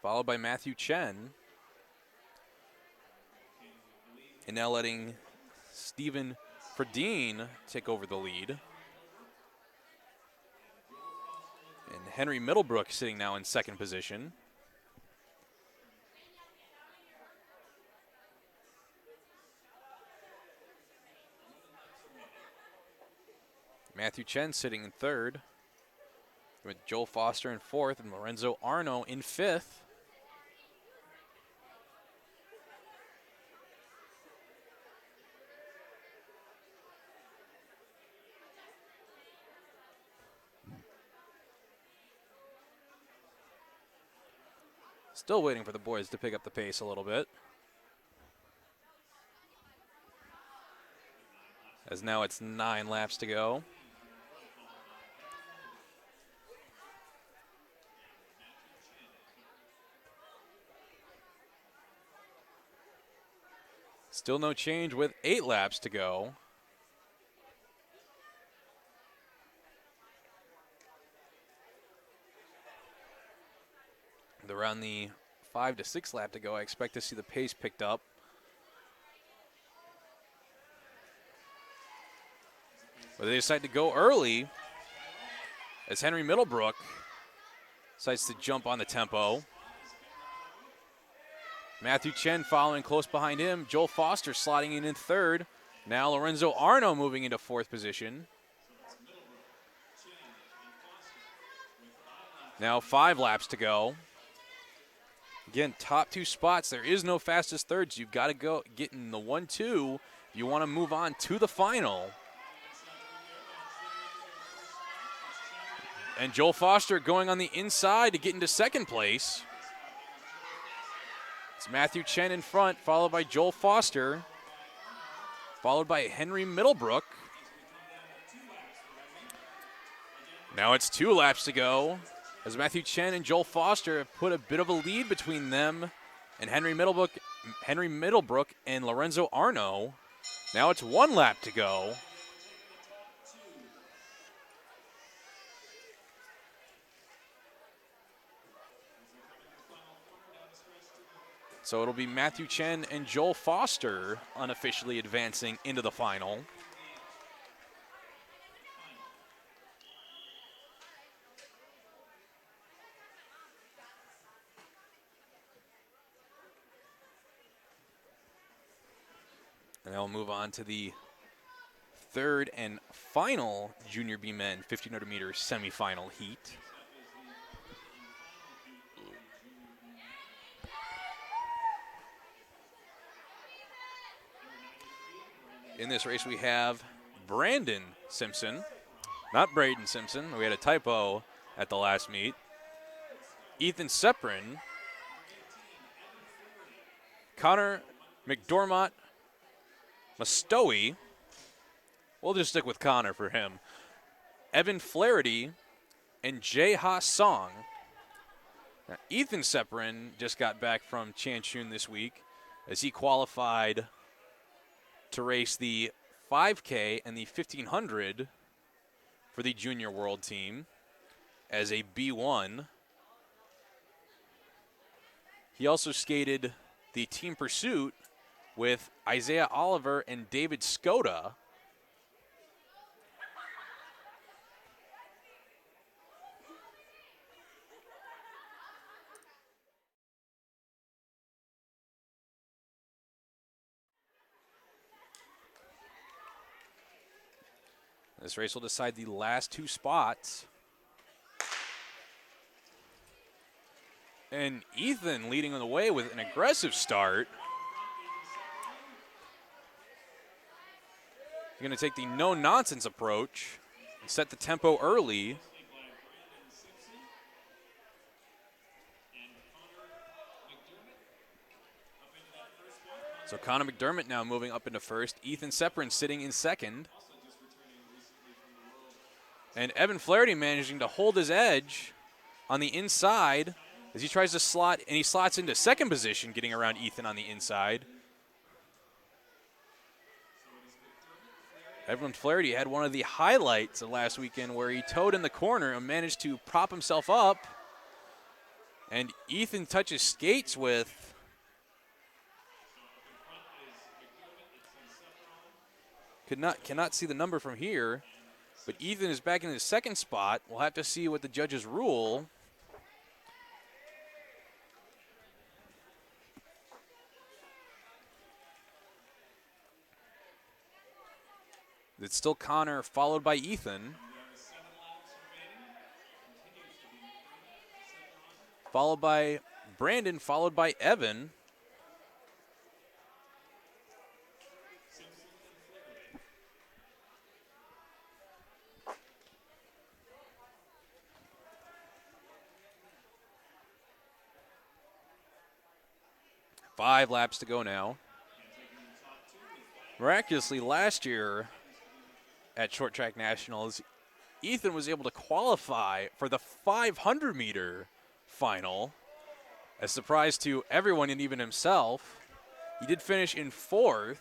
followed by Matthew Chen. And now letting Stephen Fredine take over the lead. And Henry Middlebrook sitting now in second position. Matthew Chen sitting in third, with Joel Foster in fourth and Lorenzo Arno in fifth. Still waiting for the boys to pick up the pace a little bit. As now it's 9 laps to go. Still no change with 8 laps to go. Around the 5 to 6 lap to go, I expect to see the pace picked up. But they decide to go early as Henry Middlebrook decides to jump on the tempo. Matthew Chen following close behind him. Joel Foster sliding in third. Now Lorenzo Arno moving into fourth position. Now 5 laps to go. Again, top 2 spots. There is no fastest thirds. You've got to go get in the 1-2 if you want to move on to the final. And Joel Foster going on the inside to get into second place. It's Matthew Chen in front, followed by Joel Foster, followed by Henry Middlebrook. Now it's 2 laps to go as Matthew Chen and Joel Foster have put a bit of a lead between them and Henry Middlebrook and Lorenzo Arno. Now it's 1 lap to go. So it'll be Matthew Chen and Joel Foster unofficially advancing into the final. And then we'll move on to the third and final Junior B Men 1500 meter semifinal heat. In this race, we have Brandon Simpson, not Braden Simpson. We had a typo at the last meet. Ethan Seprin, Connor McDormott, Mastowi. We'll just stick with Connor for him. Evan Flaherty, and Jay Ha Song. Now, Ethan Seprin just got back from Changchun this week as he qualified to race the 5K and the 1500 for the junior world team as a B1. He also skated the team pursuit with Isaiah Oliver and David Skoda. This race will decide the last 2 spots. And Ethan leading the way with an aggressive start. He's going to take the no-nonsense approach and set the tempo early. So Connor McDermott now moving up into first. Ethan Seprin sitting in second. And Evan Flaherty managing to hold his edge on the inside as he tries to slot, and he slots into second position, getting around Ethan on the inside. Evan Flaherty had one of the highlights of last weekend where he towed in the corner and managed to prop himself up. And Ethan touches skates with cannot see the number from here. But Ethan is back in his second spot. We'll have to see what the judges rule. It's still Connor, followed by Ethan. Followed by Brandon, followed by Evan. Five laps to go now. Miraculously, last year at Short Track Nationals, Ethan was able to qualify for the 500-meter final. A surprise to everyone and even himself. He did finish in fourth,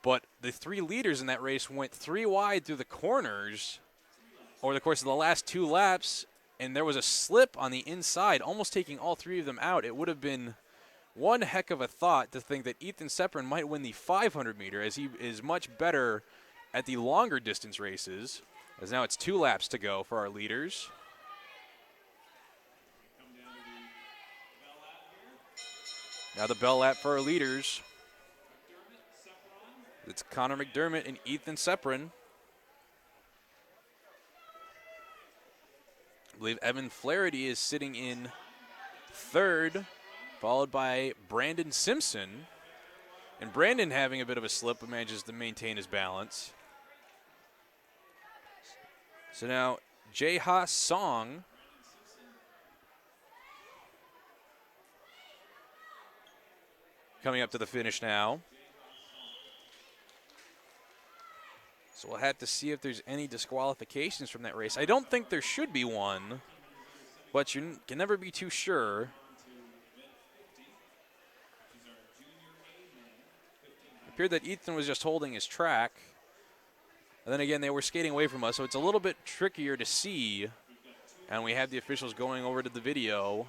but the 3 leaders in that race went 3 wide through the corners over the course of the last 2 laps, and there was a slip on the inside, almost taking all 3 of them out. It would have been one heck of a thought to think that Ethan Seprin might win the 500-meter, as he is much better at the longer distance races, as now it's 2 laps to go for our leaders. Now the bell lap for our leaders. It's Connor McDermott and Ethan Seprin. I believe Evan Flaherty is sitting in third, followed by Brandon Simpson. And Brandon having a bit of a slip, but manages to maintain his balance. So now Jay Ha Song coming up to the finish now. So we'll have to see if there's any disqualifications from that race. I don't think there should be one, but you can never be too sure. It appeared that Ethan was just holding his track. And then again, they were skating away from us, so it's a little bit trickier to see. And we have the officials going over to the video.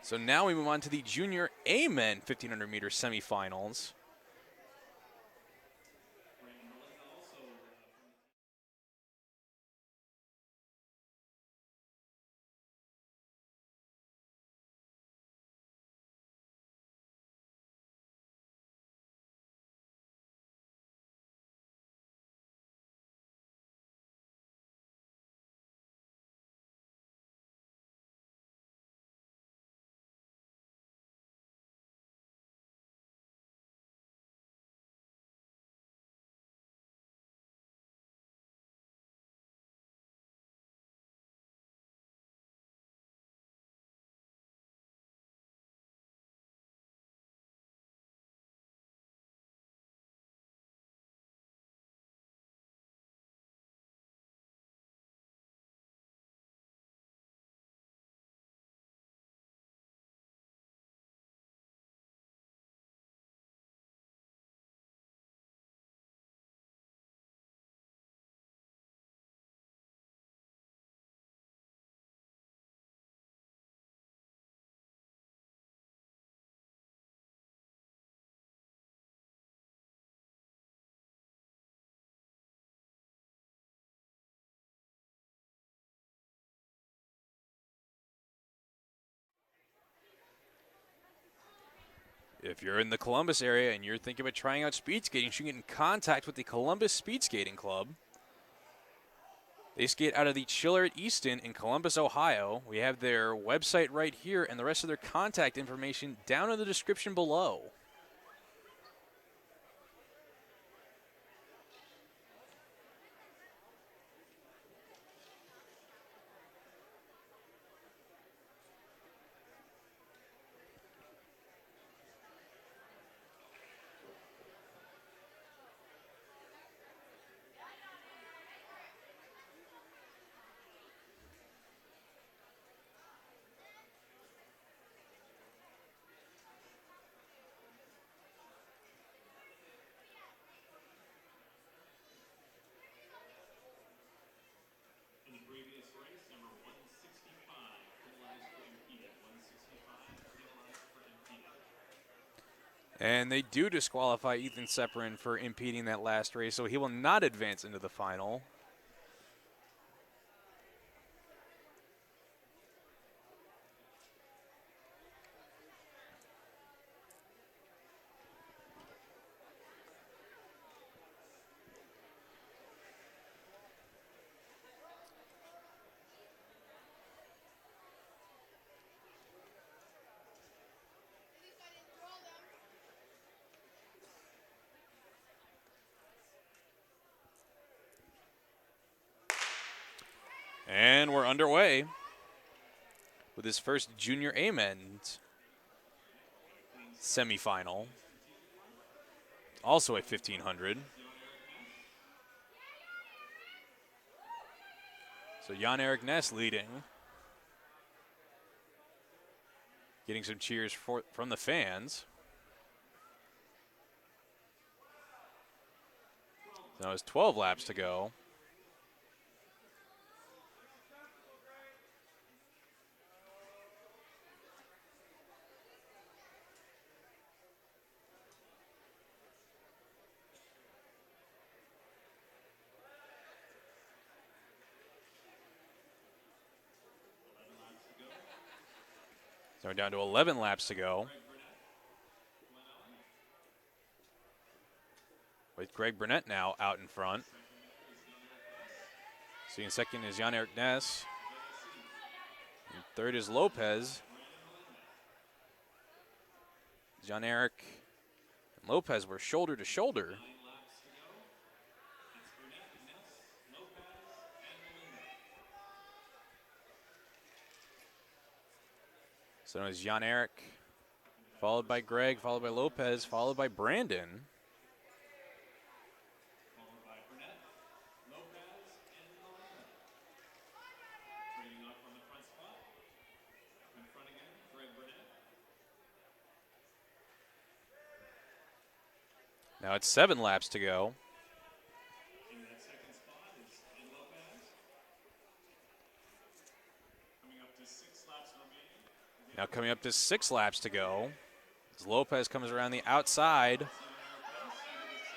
So now we move on to the Junior A-Men 1,500 meter semifinals. If you're in the Columbus area and you're thinking about trying out speed skating, you can get in contact with the Columbus Speed Skating Club. They skate out of the Chiller at Easton in Columbus, Ohio. We have their website right here and the rest of their contact information down in the description below. And they do disqualify Ethan Seprin for impeding that last race, so he will not advance into the final. And we're underway with his first Junior A-Men's semifinal. Also a 1,500. So Jan-Erik Ness leading. Getting some cheers from the fans. Now it's 12 laps to go. So we're down to 11 laps to go. With Greg Burnett now out in front. See, in second is Jan-Erik Ness. And third is Lopez. Jan-Erik and Lopez were shoulder to shoulder. So it was Jan-Erik, followed by Greg, followed by Lopez, followed by Brandon. Now it's 7 laps to go. Now coming up to 6 laps to go. As Lopez comes around the outside.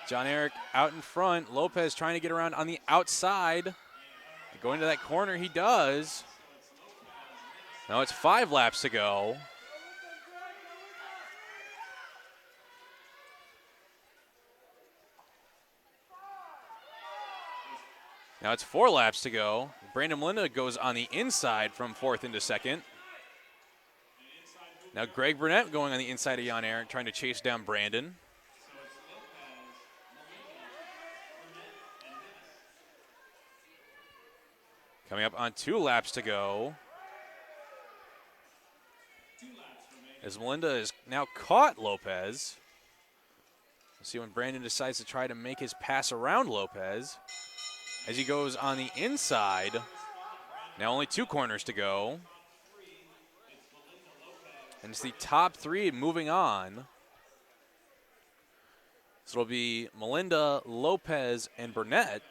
Jan-Erik out in front. Lopez trying to get around on the outside. Going to that corner, he does. Now it's 5 laps to go. Now it's 4 laps to go. Brandon Melinda goes on the inside from 4th into 2nd. Now Greg Burnett going on the inside of Jan-Erik, trying to chase down Brandon. Coming up on 2 laps to go. As Melinda is now caught Lopez. We'll see when Brandon decides to try to make his pass around Lopez. As he goes on the inside. Now only 2 corners to go. And it's the top 3 moving on. So it'll be Melinda, Lopez, and Burnett.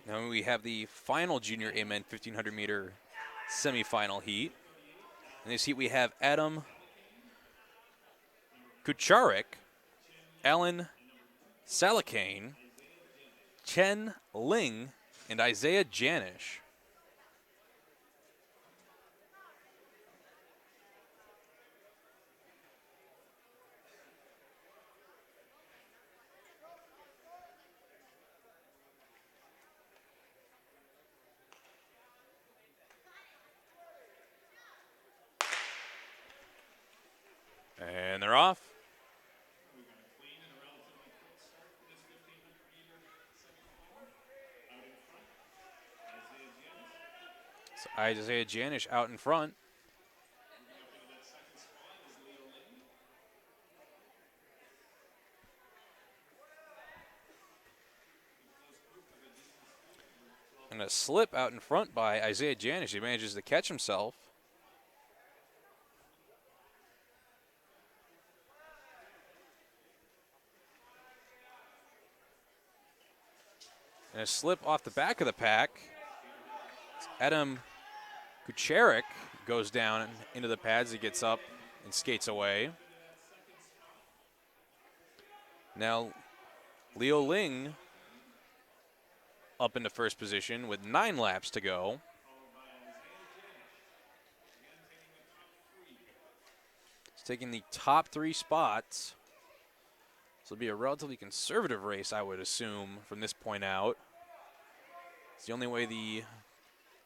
Now we have the final junior A-men 1,500 meter semifinal heat. In this heat we have Adam Kucharek, Alan Salakane, Chen Ling, and Isaiah Janish. And they're off. So Isaiah Janish out in front. And a slip out in front by Isaiah Janish. He manages to catch himself. And a slip off the back of the pack. Adam Kucharek goes down into the pads. He gets up and skates away. Now Leo Ling up into first position with 9 laps to go. He's taking the top 3 spots. So it'll be a relatively conservative race, I would assume, from this point out. It's the only way the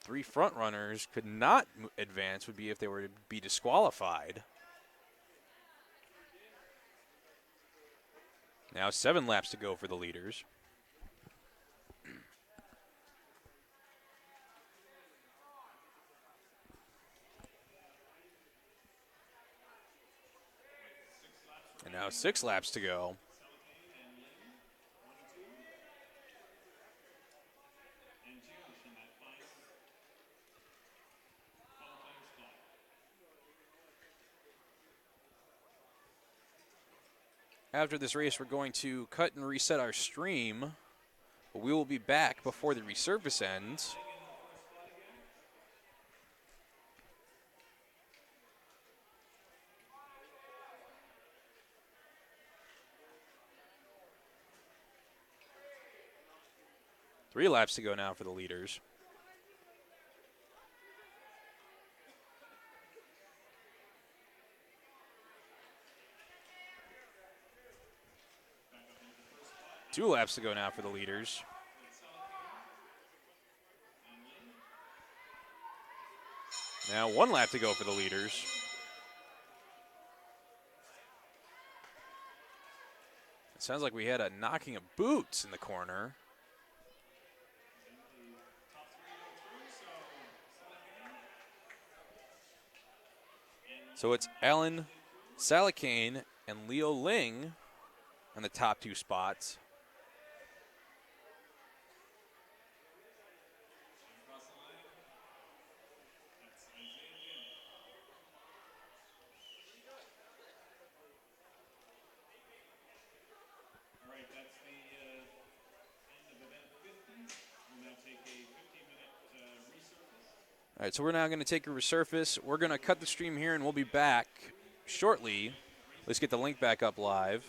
3 front runners could not advance would be if they were to be disqualified. Now 7 laps to go for the leaders. And now 6 laps to go. After this race, we're going to cut and reset our stream. But we will be back before the resurface ends. Three laps to go now for the leaders. Two laps to go now for the leaders. Now 1 lap to go for the leaders. It sounds like we had a knocking of boots in the corner. So it's Ellyn, Salakane, and Leo Ling on the top 2 spots. All right, that's the end of event 50. We'll now take a 15-minute resurface. All right, so we're now going to take a resurface. We're going to cut the stream here, and we'll be back shortly. Let's get the link back up live.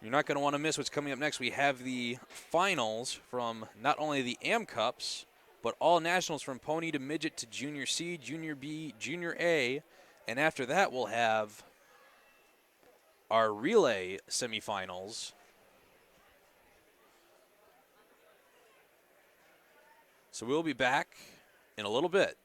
You're not going to want to miss what's coming up next. We have the finals from not only the AM Cups, but all nationals from Pony to Midget to Junior C, Junior B, Junior A. And after that, we'll have our relay semifinals. So we'll be back in a little bit.